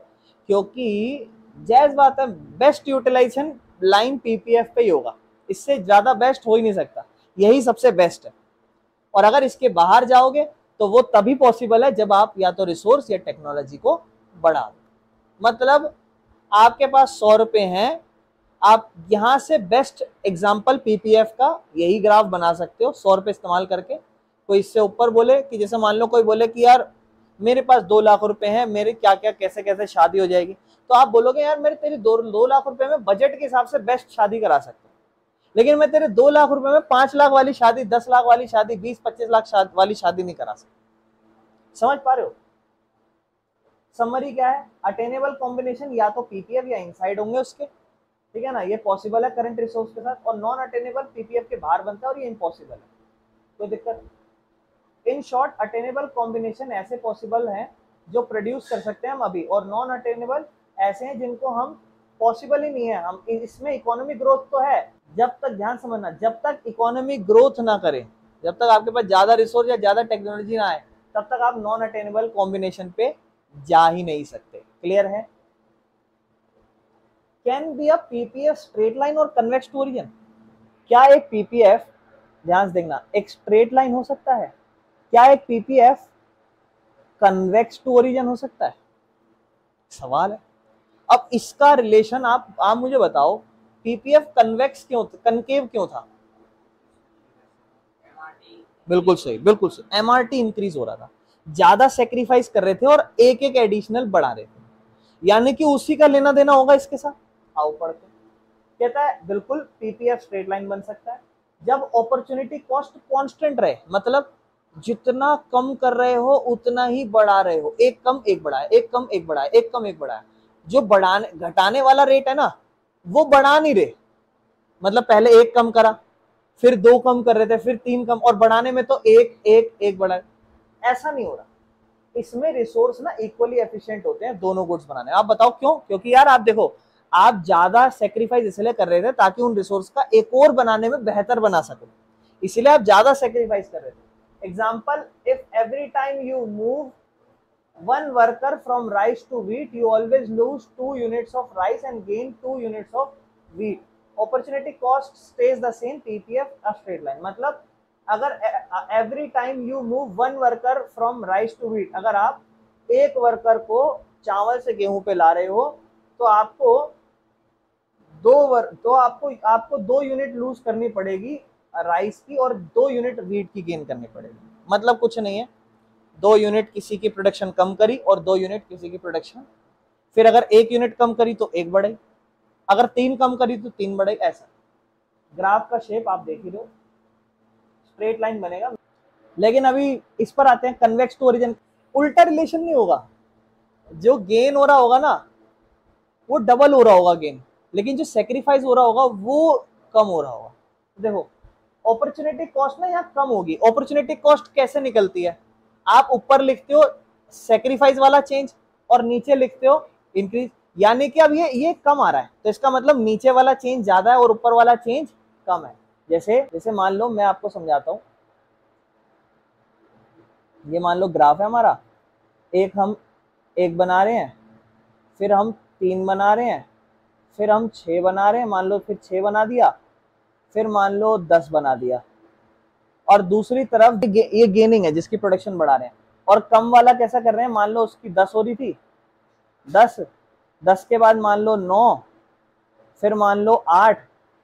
क्योंकि जायज बात है, बेस्ट यूटिलाइजेशन लाइन पीपीएफ पे ही होगा, इससे ज्यादा बेस्ट हो ही नहीं सकता, यही सबसे बेस्ट है। और अगर इसके बाहर जाओगे तो वो तभी पॉसिबल है जब आप या तो रिसोर्स या टेक्नोलॉजी को बढ़ा दो। मतलब आपके पास 100 रुपए हैं, आप यहां से बेस्ट एग्जांपल पीपीएफ का यही ग्राफ बना सकते हो 100 रुपए इस्तेमाल करके। कोई इससे ऊपर बोले कि जैसे मान लो कोई बोले कि यार मेरे पास 2 लाख रुपए हैं, मेरे क्या क्या कैसे कैसे शादी हो जाएगी, तो आप बोलोगे यार मेरे तेरे 2 लाख रुपए में बजट के हिसाब से बेस्ट शादी करा सकते हो, लेकिन मैं तेरे 2 लाख रुपए में 5 लाख वाली शादी, 10 लाख वाली शादी, 20-25 लाख वाली शादी नहीं करा सकता। समझ पा रहे हो? समरी क्या है? अटेनेबल कॉम्बिनेशन या तो पीपीएफ या इनसाइड होंगे उसके, ठीक है ना, ये पॉसिबल है करंट रिसोर्स के साथ। और नॉन अटेनेबल पीपीएफ के बाहर बनता है और ये इम्पॉसिबल है, कोई दिक्कत। इन शॉर्ट अटेनेबल कॉम्बिनेशन ऐसे पॉसिबल हैं जो प्रोड्यूस कर सकते हैं हम अभी, और नॉन अटेनेबल ऐसे हैं जिनको हम पॉसिबल ही नहीं है। हम इसमें इकोनॉमिक ग्रोथ तो है, जब तक, ध्यान समझना, जब तक इकोनॉमिक ग्रोथ ना करें, जब तक आपके पास ज्यादा रिसोर्स या ज्यादा टेक्नोलॉजी ना आए, तब तक आप नॉन अटेनेबल कॉम्बिनेशन पे जा ही नहीं सकते। क्लियर है? Can be a PPF straight line और कन्वेक्स टू ओरिजिन? क्या एक पीपीएफ, ध्यान देखना, एक स्ट्रेट लाइन हो सकता है? क्या एक पीपीएफ कन्वेक्स टू ओरिजिन हो सकता है? सवाल है। अब इसका रिलेशन आप मुझे बताओ, पीपीएफ कन्वेक्स क्यों, कनकेव क्यों था? बिल्कुल सही, बिल्कुल सही, एमआरटी इंक्रीज हो रहा था, ज्यादा सेक्रीफाइस कर रहे थे और एक एक एडिशनल बढ़ा रहे थे, यानी कि उसी का लेना देना होगा इसके साथ। आओ पढ़ते। कहता है बिल्कुल पीपीएफ स्ट्रेट लाइन बन सकता है जब अपॉर्चुनिटी कॉस्ट कांस्टेंट रहे, मतलब जितना कम कर रहे हो उतना ही बढ़ा रहे हो, एक कम एक बढ़ाए, एक कम एक बढ़ाए, एक कम एक बढ़ाए। जो बढ़ाने घटाने वाला रेट है ना वो बढ़ा नहीं रहे, मतलब पहले एक कम करा, फिर 2 कम कर रहे थे, फिर 3 कम, और बढ़ाने में तो एक एक एक बढ़ाए, ऐसा नहीं हो रहा। इसमें रिसोर्स ना इक्वली एफिशिएंट होते हैं दोनों गुड्स बनाने। आप बताओ क्यों? क्योंकि यार आप देखो, आप ज्यादा सेक्रीफाइस इसलिए कर रहे थे ताकि उन रिसोर्स का एक और बनाने में बेहतर बना सको, इसलिए आप ज्यादा सेक्रीफाइस कर रहे थे। Example, if every time you move one worker from rice to wheat, you always lose 2 units of rice and gain 2 units of wheat. Opportunity cost stays the same, PPF a straight line। मतलब अगर every time you move one worker from rice to wheat, अगर आप एक worker को चावल से गेहूं पे ला रहे हो तो आपको 2 यूनिट लूज करनी पड़ेगी राइस की और 2 यूनिट व्हीट की गेन करनी पड़ेगी। मतलब कुछ नहीं है, 2 यूनिट किसी की प्रोडक्शन कम करी और 2 यूनिट किसी की प्रोडक्शन, फिर अगर 1 यूनिट कम करी तो 1 बढ़े, अगर 3 कम करी तो 3 बढ़े। ऐसा ग्राफ का शेप आप देख ही लो, स्ट्रेट लाइन बनेगा। लेकिन अभी इस पर आते हैं, कन्वेक्स टू ओरिजिन। उल्टा रिलेशन नहीं होगा, जो गेन हो रहा होगा ना वो डबल हो रहा होगा गेन, लेकिन जो सेक्रीफाइस हो रहा होगा वो कम हो रहा होगा। देखो अपॉर्चुनिटी कॉस्ट ना यहाँ कम होगी। अपॉर्चुनिटी कॉस्ट कैसे निकलती है? आप ऊपर लिखते हो सेक्रीफाइस वाला चेंज और नीचे लिखते हो इंक्रीज, यानी कि अब ये कम आ रहा है तो इसका मतलब नीचे वाला चेंज ज्यादा है और ऊपर वाला चेंज कम है। जैसे मान लो, मैं आपको समझाता हूं, ये मान लो ग्राफ है हमारा, हम 1 बना रहे हैं, फिर हम 3 बना रहे हैं, फिर हम 6 बना रहे हैं, मान लो फिर 6 बना दिया, फिर मान लो 10 बना दिया, और दूसरी तरफ ये गेनिंग है जिसकी प्रोडक्शन बढ़ा रहे हैं। और कम वाला कैसा कर रहे हैं, मान लो उसकी 10 हो रही थी, 10 के बाद मान लो 9, फिर मान लो 8,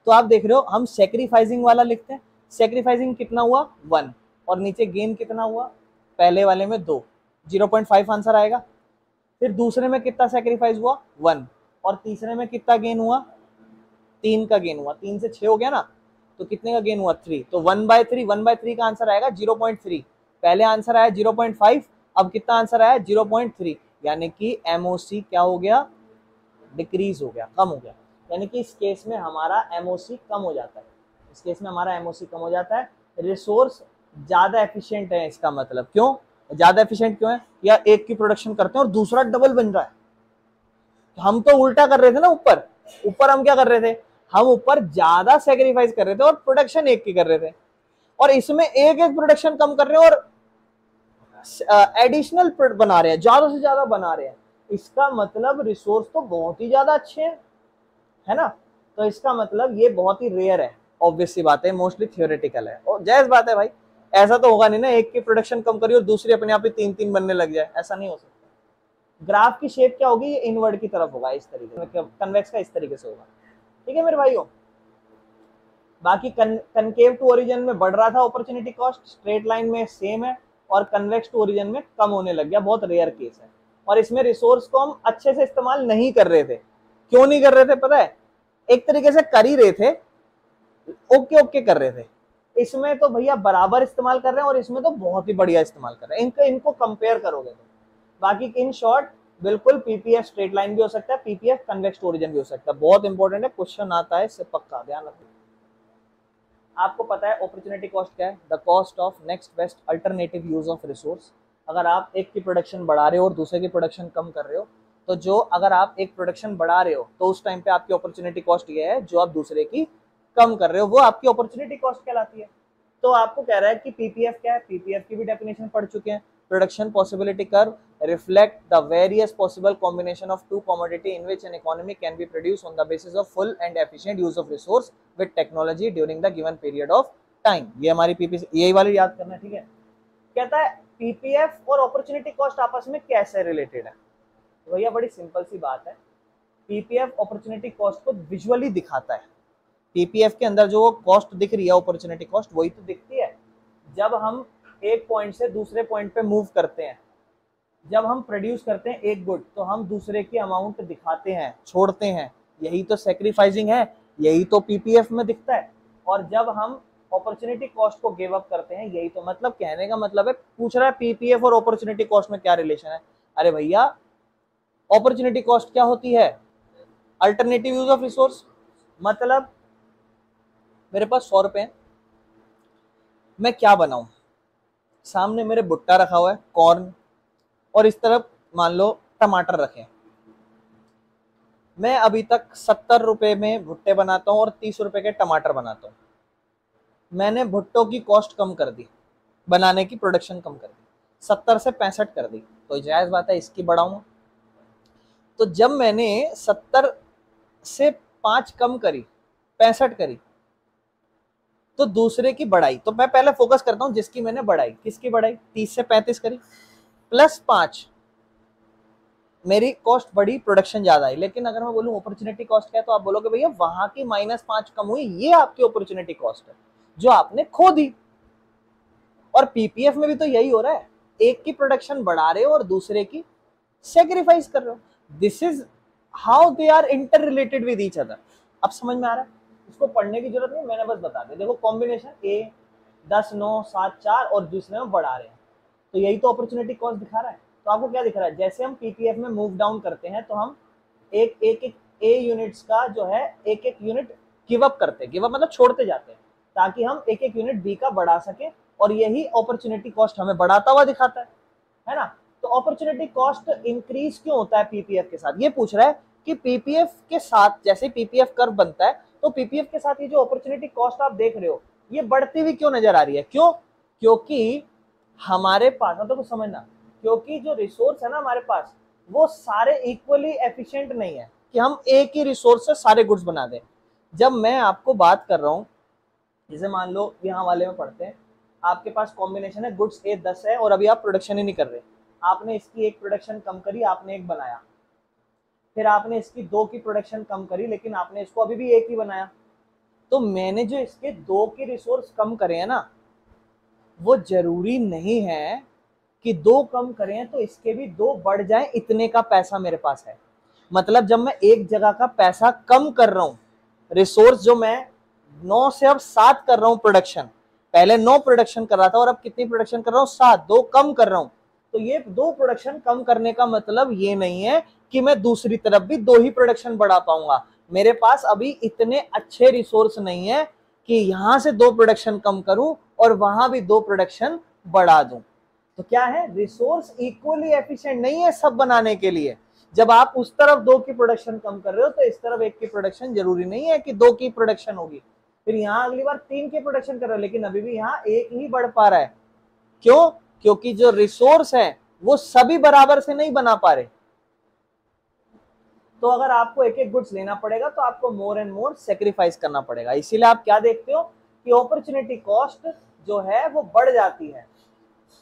तो आप देख रहे हो हम सेक्रीफाइसिंग वाला लिखते हैं। सेक्रीफाइसिंग कितना हुआ? 1, और नीचे गेन कितना हुआ? पहले वाले में 2, 0.5 आंसर आएगा। फिर दूसरे में कितना सेक्रीफाइस हुआ 1, और तीसरे में कितना गेन हुआ 3 का गेन हुआ, 3 से 6 हो गया ना, तो कितने का गेन हुआ 3, तो 1/3 का आंसर आएगा 0.3। पहले आंसर आया 0.5, अब कितना आंसर आया 0.3, यानी कि एमओसी क्या हो गया डिक्रीज हो गया, कम हो गया। यानी कि इस केस में हमारा एमओसी कम हो जाता है, इस केस में हमारा एमओसी कम हो जाता है, रिसोर्स ज्यादा एफिशिएंट है। इसका मतलब क्यों ज्यादा एफिशिएंट क्यों है, या एक की प्रोडक्शन करते हैं और दूसरा डबल बन रहा है। हम तो उल्टा कर रहे थे ना, ऊपर ऊपर हम क्या कर रहे थे, हम ऊपर ज्यादा सेक्रीफाइस कर रहे थे और प्रोडक्शन एक की कर रहे थे, और इसमें एक एक प्रोडक्शन कम कर रहे हैं और एडिशनल बना रहे हैं, ज्यादा से ज्यादा बना रहे हैं। इसका मतलब रिसोर्स तो बहुत ही ज्यादा अच्छे हैं, है ना। तो इसका मतलब ये बहुत ही रेयर है, ऑब्वियस सी बात है, मोस्टली थियोरेटिकल है। और जायज बात है भाई, ऐसा तो होगा नहीं ना एक की प्रोडक्शन कम करी और दूसरी अपने आप ही 3-3 बनने लग जाए, ऐसा नहीं हो सकता। ग्राफ की शेप क्या होगी, ये इनवर्ड की तरफ होगा, इस तरीके से कन्वेक्स का इस तरीके से होगा, ठीक है मेरे भाइयों। बाकी कनकेव टू ओरिजिन में बढ़ रहा था अपॉर्चुनिटी कॉस्ट, स्ट्रेट लाइन में सेम है, और कन्वेक्स टू ओरिजिन में कम होने लग गया, बहुत रेयर केस है। और इसमें रिसोर्स को हम अच्छे से इस्तेमाल नहीं कर रहे थे। क्यों नहीं कर रहे थे पता है, एक तरीके से कर ही रहे थे, ओके ओके कर रहे थे। इसमें तो भैया बराबर इस्तेमाल कर रहे हैं और इसमें तो बहुत ही बढ़िया इस्तेमाल कर रहे हैं। इनको कंपेयर करोगे तो बाकी इन शॉर्ट बिल्कुल पीपीएफ स्ट्रेट लाइन भी हो सकता है, पीपीएफ कन्वेक्स टू ओरिजिन भी हो सकता है। बहुत इंपॉर्टेंट है, क्वेश्चन आता है इससे पक्का ध्यान रखो। आपको पता है अपॉर्चुनिटी कॉस्ट क्या है, the cost of next best alternative use of resource. अगर आप एक की प्रोडक्शन बढ़ा रहे हो और दूसरे की प्रोडक्शन कम कर रहे हो, तो जो अगर आप एक प्रोडक्शन बढ़ा रहे हो तो उस टाइम पे आपकी अपॉर्चुनिटी कॉस्ट ये है, जो आप दूसरे की कम कर रहे हो वो आपकी अपॉर्चुनिटी कॉस्ट कहलाती है। तो आपको कह रहा है कि पीपीएफ क्या है, पीपीएफ की भी डेफिनेशन पढ़ चुके हैं, production possibility curve reflect the various possible combination of two commodity in which an economy can be produced on the basis of full and efficient use of resource with technology during the given period of time। ये हमारी PPC, यही वाली याद करना, ठीक है। कहता है पीपीएफ और अपॉर्चुनिटी कॉस्ट आपस में कैसे रिलेटेड है, तो भैया बड़ी सिंपल सी बात है, पीपीएफ अपॉर्चुनिटी कॉस्ट को विजुअली दिखाता है। पीपीएफ के अंदर जो कॉस्ट दिख रही है अपॉर्चुनिटी कॉस्ट, वही तो दिखती है जब हम एक पॉइंट से दूसरे पॉइंट पे मूव करते हैं। जब हम प्रोड्यूस करते हैं एक गुड, तो हम दूसरे की अमाउंट दिखाते हैं, छोड़ते हैं, यही तो सेक्रीफाइसिंग है, यही तो पीपीएफ में दिखता है। और जब हम अपॉर्चुनिटी कॉस्ट को गिव अप करते हैं, यही तो मतलब कहने का मतलब है, पूछ रहा है पीपीएफ और अपॉर्चुनिटी कॉस्ट में क्या रिलेशन है। अरे भैया अपॉर्चुनिटी कॉस्ट क्या होती है, अल्टरनेटिव यूज ऑफ रिसोर्स। मतलब मेरे पास 100 रुपए हैं, मैं क्या बनाऊं, सामने मेरे भुट्टा रखा हुआ है कॉर्न, और इस तरफ मान लो टमाटर रखे। मैं अभी तक 70 रुपए में भुट्टे बनाता हूं और 30 रुपए के टमाटर बनाता हूं। मैंने भुट्टों की कॉस्ट कम कर दी, बनाने की प्रोडक्शन कम कर दी, 70 से 65 कर दी, तो जायज बात है इसकी बढ़ाऊंगा। तो जब मैंने 70 से 5 कम करी, 65 करी, तो दूसरे की बढ़ाई, तो मैं पहले फोकस करता हूं जिसकी मैंने बढ़ाई, किसकी बढ़ाई, 30 से 35 करी, प्लस 5 मेरी कॉस्ट बढ़ी, प्रोडक्शन ज्यादा आई। लेकिन अगर मैं बोलूं अपॉर्चुनिटी कॉस्ट क्या है, तो आप बोलोगे भैया वहां की -5 कम हुई, ये आपकी अपॉर्चुनिटी कॉस्ट है जो आपने खो दी। और पीपीएफ में भी तो यही हो रहा है, एक की प्रोडक्शन बढ़ा रहे हो और दूसरे की सेक्रीफाइस कर रहे हो। This is how they are inter related with each other. अब समझ में आ रहा है, इसको पढ़ने की जरूरत नहीं, मैंने बस बता दिया। देखो कॉम्बिनेशन ए 10 9 7 4 और दूसरे में बढ़ा रहे हैं, तो यही तो अपॉर्चुनिटी कॉस्ट दिखा रहा है। तो आपको क्या दिख रहा है, जैसे हम पीपीएफ में मूव डाउन करते हैं तो हम एक एक ए यूनिट्स का जो है एक एक यूनिट गिव अप करते हैं, गिव अप मतलब छोड़ते जाते हैं, ताकि हम एक एक यूनिट बी का बढ़ा सके, और यही अपॉर्चुनिटी कॉस्ट हमें बढ़ाता हुआ दिखाता है ना। तो अपॉर्चुनिटी कॉस्ट इंक्रीज क्यों होता है पीपीएफ के साथ, ये पूछ रहा है कि पीपीएफ के साथ जैसे पीपीएफ कर्व बनता है, तो पीपीएफ के साथ ये जो अपॉर्चुनिटी कॉस्ट आप देख रहे हो, ये बढ़ती हुई क्यों नजर आ रही है, क्यों, क्योंकि हमारे पास, तो कुछ समझना, क्योंकि जो रिसोर्स है ना हमारे पास, वो सारे इक्वली एफिशिएंट नहीं है कि हम एक ही रिसोर्स से सारे गुड्स बना दें। जब मैं आपको बात कर रहा हूं, जैसे मान लो यहाँ वाले में पढ़ते हैं, आपके पास कॉम्बिनेशन है गुड्स ए 10 है और अभी आप प्रोडक्शन ही नहीं कर रहे, आपने इसकी एक प्रोडक्शन कम करी, आपने एक बनाया, फिर आपने इसकी 2 की प्रोडक्शन कम करी, लेकिन आपने इसको अभी भी एक ही बनाया। तो मैंने जो इसके 2 के रिसोर्स कम करे हैं ना, वो जरूरी नहीं है कि 2 कम करें तो इसके भी 2 बढ़ जाए, इतने का पैसा मेरे पास है। मतलब जब मैं एक जगह का पैसा कम कर रहा हूं, रिसोर्स जो मैं 9 से अब 7 कर रहा हूं प्रोडक्शन, पहले 9 प्रोडक्शन कर रहा था और अब कितनी प्रोडक्शन कर रहा हूं, 7, 2 कम कर रहा हूं। तो ये 2 प्रोडक्शन कम करने का मतलब ये नहीं है कि मैं दूसरी तरफ भी 2 ही प्रोडक्शन बढ़ा पाऊंगा। मेरे पास अभी इतने अच्छे रिसोर्स नहीं है कि यहां से 2 प्रोडक्शन कम करूं और वहां भी 2 प्रोडक्शन बढ़ा दूं। तो क्या है, रिसोर्स इक्वली एफिशिएंट नहीं है सब बनाने के लिए। जब आप उस तरफ 2 की प्रोडक्शन कम कर रहे हो तो इस तरफ 1 की प्रोडक्शन जरूरी नहीं है कि 2 की प्रोडक्शन होगी। फिर यहाँ अगली बार 3 की प्रोडक्शन कर रहे हो लेकिन अभी भी यहाँ 1 ही बढ़ पा रहा है। क्यों? क्योंकि जो रिसोर्स है वो सभी बराबर से नहीं बना पा रहे। तो अगर आपको एक एक गुड्स लेना पड़ेगा तो आपको मोर एंड मोर सेक्रीफाइस करना पड़ेगा। इसीलिए आप क्या देखते हो कि अपॉर्चुनिटी कॉस्ट जो है वो बढ़ जाती है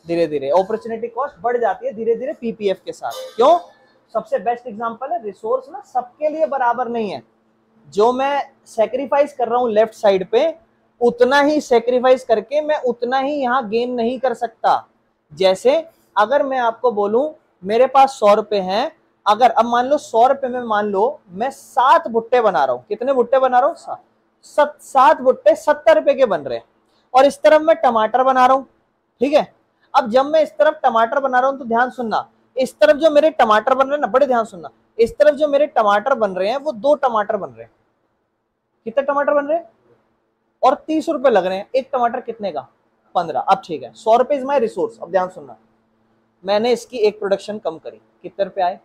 धीरे धीरे, अपॉर्चुनिटी कॉस्ट बढ़ जाती है धीरे धीरे पीपीएफ के साथ। क्यों? सबसे बेस्ट एग्जांपल है, रिसोर्स ना सबके लिए बराबर नहीं है। जो मैं सेक्रीफाइस कर रहा हूं लेफ्ट साइड पे, उतना ही सेक्रीफाइस करके मैं उतना ही यहां गेन नहीं कर सकता। जैसे अगर मैं आपको बोलूं मेरे पास 100 रुपए हैं, अगर अब मान लो 100 रुपए में मान लो मैं 7 भुट्टे बना रहा हूं। कितने भुट्टे बना रहा हूं? 7 भुट्टे 70 रुपए के बन रहे हैं। और इस तरफ मैं टमाटर बना रहा हूं, ठीक है। अब जब मैं इस तरफ टमाटर बना रहा हूं तो ध्यान सुनना, इस तरफ जो मेरे टमाटर बन रहे हैं ना, बड़े ध्यान सुनना, इस तरफ जो मेरे टमाटर बन रहे हैं वो 2 टमाटर बन रहे हैं। कितने टमाटर बन रहे हैं? और 30 रुपए लग रहे हैं। एक टमाटर कितने का? 15। अब ठीक है, 100 रुपए इज माई रिसोर्स। अब ध्यान सुनना, मैंने इसकी एक प्रोडक्शन कम करी, कितने रुपए आए?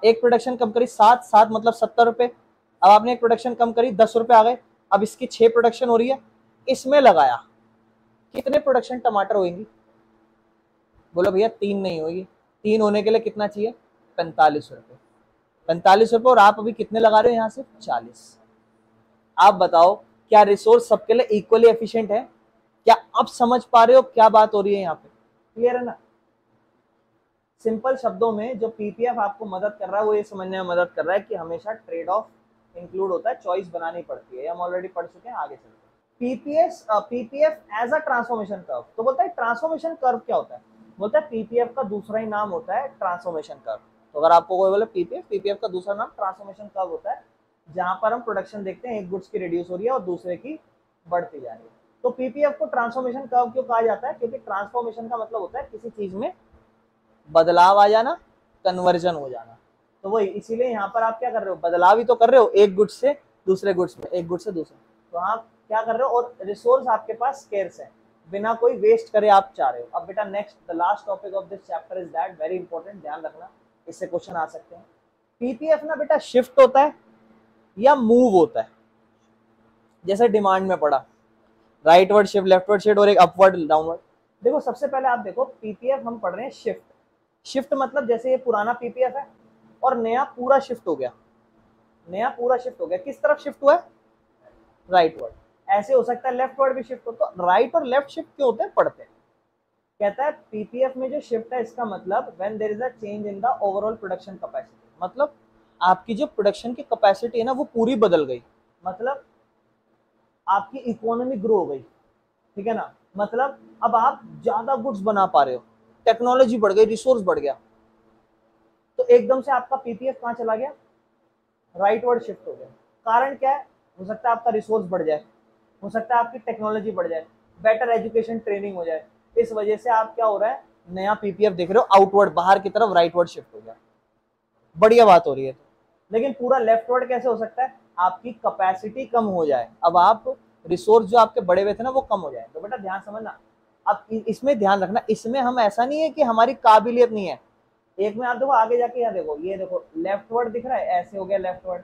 एक प्रोडक्शन कम करी 7 मतलब 70 रुपए। अब आपने एक प्रोडक्शन कम करी 10 रुपए आ गए। अब इसकी 6 प्रोडक्शन हो रही है, इसमें लगाया, कितने प्रोडक्शन टमाटर होंगी? बोलो भैया 3 नहीं होगी। 3 होने के लिए कितना चाहिए? 45 रुपए। 45 रुपए, और आप अभी कितने लगा रहे हो यहाँ से? 40। आप बताओ क्या रिसोर्स सबके लिए इक्वली एफिशिएंट है? क्या आप समझ पा रहे हो क्या बात हो रही है यहाँ पे? क्लियर है ना? सिंपल शब्दों में जो पीपीएफ आपको मदद कर रहा है वो ये समझने में मदद कर रहा है कि हमेशा ट्रेड ऑफ इंक्लूड होता है, चॉइस बनानी पड़ती है। हम ऑलरेडी पढ़ चुके हैं, आगे चलते हैं। PPF as a transformation curve. तो बोलता है ट्रांसफॉर्मेशन कर्व क्या होता है? बोलता है पीपीएफ का दूसरा ही नाम होता है ट्रांसफॉर्मेशन कर्व। तो अगर आपको कोई बोले पीपीएफ का दूसरा नाम ट्रांसफॉर्मेशन कर्व होता है, जहां पर हम प्रोडक्शन देखते हैं एक गुड्स की रिड्यूस हो रही है और दूसरे की बढ़ती जा रही है। तो पीपीएफ को ट्रांसफॉर्मेशन कर्व क्यों कहा जाता है? क्योंकि ट्रांसफॉर्मेशन का मतलब होता है किसी चीज में बदलाव आ जाना, कन्वर्जन हो जाना। तो वही, इसीलिए यहाँ पर आप क्या कर रहे हो? बदलाव ही तो कर रहे हो, एक गुड्स से दूसरे गुड्स में, एक गुड्स से दूसरे। तो आप क्या कर रहे हो? और रिसोर्स आपके पास स्केर्स है, बिना कोई वेस्ट करे आप चाह रहे हो। अब बेटा next, the last topic of this chapter is that, very important, ध्यान रखना, इससे क्वेश्चन आ सकते हैं। पीपीएफ ना बेटा शिफ्ट होता है या मूव होता है? जैसे डिमांड में पड़ा, राइटवर्ड शिफ्ट, लेफ्टवर्ड शिफ्ट और एक अपवर्ड डाउनवर्ड। देखो सबसे पहले आप देखो, पीपीएफ हम पढ़ रहे हैं शिफ्ट। शिफ्ट मतलब जैसे ये पुराना पीपीएफ है और नया पूरा शिफ्ट हो गया, नया पूरा शिफ्ट हो गया। किस तरफ शिफ्ट हुआ है? राइटवर्ड। ऐसे हो सकता है लेफ्टवर्ड भी शिफ्ट हो। तो राइट और लेफ्ट शिफ्ट क्यों होते हैं? पढ़ते हैं। कहता है पीपीएफ में जो शिफ्ट है इसका मतलब when there is a change in the overall production capacity, मतलब आपकी जो प्रोडक्शन की कैपेसिटी है ना वो पूरी बदल गई। मतलब आपकी इकोनॉमी ग्रो हो गई, ठीक है ना। मतलब अब आप ज्यादा गुड्स बना पा रहे हो, टेक्नोलॉजी बढ़ गई, रिसोर्स बढ़ गया, तो एकदम से आपका पीपीएफ कहाँ चला गया? राइटवर्ड शिफ्ट हो गया। कारण क्या है? हो सकता है आपका रिसोर्स बढ़ जाए, हो सकता है आपकी टेक्नोलॉजी बढ़ जाए, बेटर एजुकेशन ट्रेनिंग हो जाए। इस वजह से आप क्या हो रहा है, नया पीपीएफ देख रहे हो, आउटवर्ड बाहर की तरफ राइटवर्ड शिफ्ट हो गया। बढ़िया बात हो रही है। लेकिन पूरा लेफ्टवर्ड कैसे हो सकता है? आपकी कैपेसिटी कम हो जाए, अब आप रिसोर्स जो आपके बड़े हुए थे ना वो कम हो जाए। तो बेटा ध्यान समझना, अब इसमें ध्यान रखना, इसमें हम ऐसा नहीं है कि हमारी काबिलियत नहीं है। एक में आप देखो आगे जाके, यहाँ देखो, ये देखो लेफ्टवर्ड दिख रहा है, ऐसे हो गया लेफ्टवर्ड,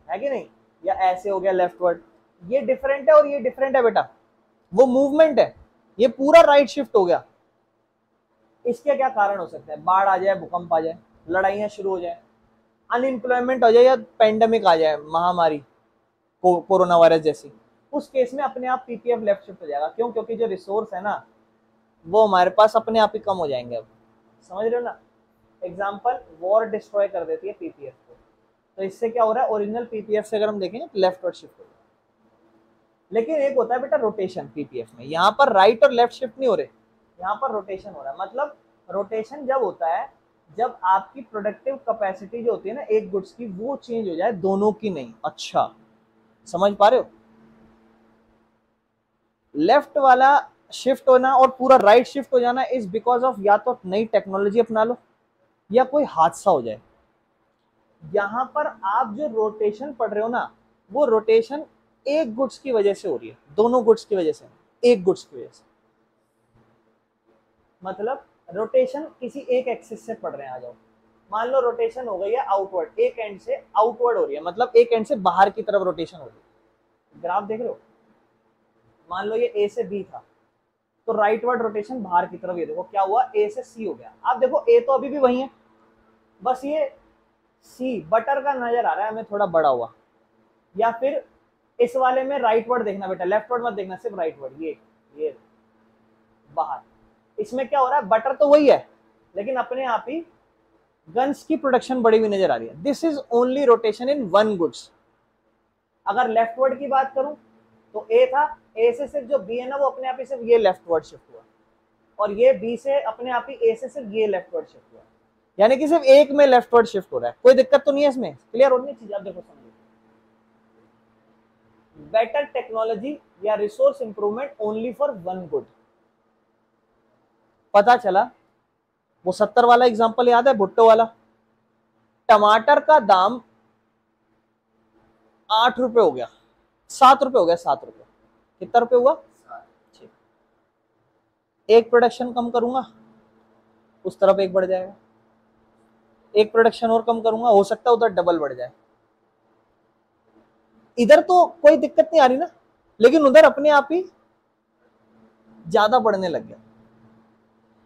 है कि नहीं? या ऐसे हो गया लेफ्टवर्ड। ये डिफरेंट है और ये डिफरेंट है बेटा, वो मूवमेंट है, ये पूरा राइट शिफ्ट हो गया। इसके क्या कारण हो सकते हैं? बाढ़ आ जाए, भूकंप आ जाए, लड़ाइयां शुरू हो जाए, अनएम्प्लॉयमेंट हो जाए, या पेंडेमिक आ जाए, महामारी, कोरोना वायरस जैसी। उस केस में अपने आप पीपीएफ लेफ्ट शिफ्ट हो जाएगा। क्यों? क्योंकि जो रिसोर्स है ना वो हमारे पास अपने आप ही कम हो जाएंगे। अब समझ रहे हो ना? एग्जाम्पल, वॉर डिस्ट्रॉय कर देती है पीपीएफ को, तो इससे क्या हो रहा है? ओरिजिनल पीपीएफ से अगर हम देखें लेफ्टवर्ड शिफ्ट हो रहा है। लेकिन एक होता है बेटा रोटेशन पीपीएफ में, यहाँ पर राइट और लेफ्ट शिफ्ट नहीं हो रहे, यहाँ पर रोटेशन हो रहा है, मतलब रोटेशन जब होता है जब आपकी प्रोडक्टिव कैपेसिटी जो होती है ना एक गुड्स की, वो चेंज हो जाए, दोनों की नहीं। अच्छा, समझ पा रहे हो? लेफ्ट वाला शिफ्ट होना और पूरा राइट शिफ्ट हो जाना इज बिकॉज ऑफ या तो नई टेक्नोलॉजी अपना लो या कोई हादसा हो जाए। यहां पर आप जो रोटेशन पढ़ रहे हो ना, वो रोटेशन एक गुड्स की वजह से हो रही है, दोनों गुड्स की वजह से, एक गुड्स की वजह से। मतलब रोटेशन किसी एक एक्सिस से पढ़ रहे हैं, आ जाओ। मान लो रोटेशन हो गई है आउटवर्ड, एक एंड से आउटवर्ड हो रही है, मतलब एक एंड से बाहर की तरफ रोटेशन हो रही है। ग्राफ देख रहे हो? मान लो ये ए से बी था, तो राइटवर्ड रोटेशन बाहर की तरफ, ये देखो क्या हुआ, ए से सी हो गया। आप देखो ए तो अभी भी वही है, बस ये सी बटर का नजर आ रहा है हमें थोड़ा बड़ा हुआ। या फिर इस वाले में राइटवर्ड देखना बेटा, लेफ्टवर्ड मत देखना, सिर्फ राइटवर्ड, ये बाहर। इसमें क्या हो रहा है, बटर तो वही है लेकिन अपने आप ही गन्स की प्रोडक्शन बढ़ी हुई नजर आ रही है। This is only rotation in one goods. अगर लेफ्टवर्ड की बात करूं तो ए था, ए से सिर्फ जो बी है ना वो अपने आप ही सिर्फ ये लेफ्टवर्ड शिफ्ट हुआ, और ये बी से अपने आप ही ए से सिर्फ ये लेफ्टवर्ड शिफ्ट हुआ, यानी कि सिर्फ एक में लेफ्टवर्ड शिफ्ट हो रहा है। कोई दिक्कत तो नहीं है इसमें? क्लियर होनी चीज, आप देखो समझो। बेटर टेक्नोलॉजी या resource improvement only for one good. पता चला वो 70 वाला एग्जांपल याद है, भुट्टो वाला? टमाटर का दाम 8 रुपए हो गया, 7 रुपए हो गया, 7 रुपए। कितना रुपए हुआ? एक प्रोडक्शन कम करूंगा उस तरफ एक बढ़ जाएगा, एक प्रोडक्शन और कम करूंगा हो सकता है उधर डबल बढ़ जाए। इधर तो कोई दिक्कत नहीं आ रही ना, लेकिन उधर अपने आप ही ज्यादा बढ़ने लग गया।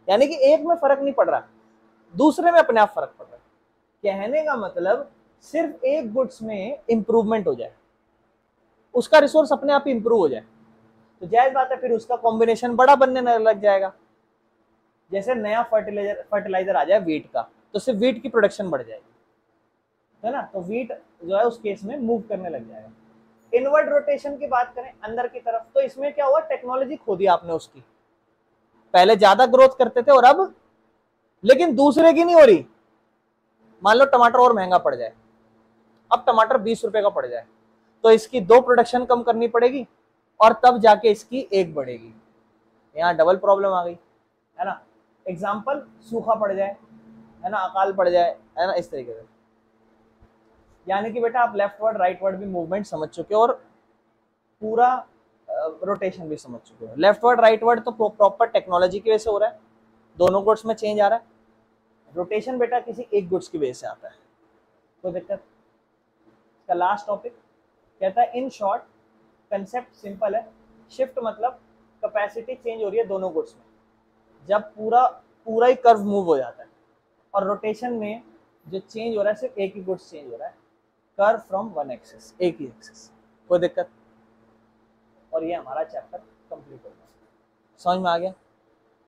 यानी कि एक में फर्क नहीं पड़ रहा, दूसरे में अपने आप फर्क पड़ रहा है। कहने का मतलब सिर्फ एक गुड्स में इंप्रूवमेंट हो जाए, उसका रिसोर्स अपने आप ही इंप्रूव हो जाए, तो जायज बात है फिर उसका कॉम्बिनेशन बड़ा बनने लग जाएगा। जैसे नया फर्टिलाइजर आ जाए वीट का, तो सिर्फ वीट की प्रोडक्शन बढ़ जाएगी, है ना, तो वीट जो है उस केस में मूव करने लग जाएगा। इनवर्ड रोटेशन की बात करें अंदर की तरफ, तो इसमें क्या हुआ, टेक्नोलॉजी खो दी आपने उसकी। पहले ज्यादा ग्रोथ करते थे और अब, लेकिन दूसरे की नहीं हो रही। मान लो टमाटर और महंगा पड़ जाए, अब टमाटर 20 रुपए का पड़ जाए, तो इसकी 2 प्रोडक्शन कम करनी पड़ेगी और तब जाके इसकी 1 बढ़ेगी। यहाँ डबल प्रॉब्लम आ गई, है ना। एग्जाम्पल, सूखा पड़ जाए, है ना, अकाल पड़ जाए, है ना, इस तरीके से। यानी कि बेटा आप लेफ्ट वर्ड राइट वर्ड भी मूवमेंट समझ चुके हो और पूरा रोटेशन भी समझ चुके हो। लेफ्ट वर्ड राइट वर्ड तो प्रॉपर टेक्नोलॉजी की वजह से हो रहा है, दोनों गुड्स में चेंज आ रहा है। रोटेशन बेटा किसी एक गुड्स की वजह से आता है, कोई दिक्कत? इसका लास्ट टॉपिक कहता है इन शॉर्ट, कंसेप्ट सिंपल है, शिफ्ट मतलब कैपेसिटी चेंज हो रही है दोनों गुड्स में जब पूरा ही कर्व मूव हो जाता है, और रोटेशन में जो चेंज हो रहा है सिर्फ एक ही गुड्स चेंज हो रहा है, कर्व फ्रॉम वन एक्सिस, एक ही एक्सिस। कोई दिक्कत? और ये हमारा चैप्टर कंप्लीट हो गया। समझ में आ गया?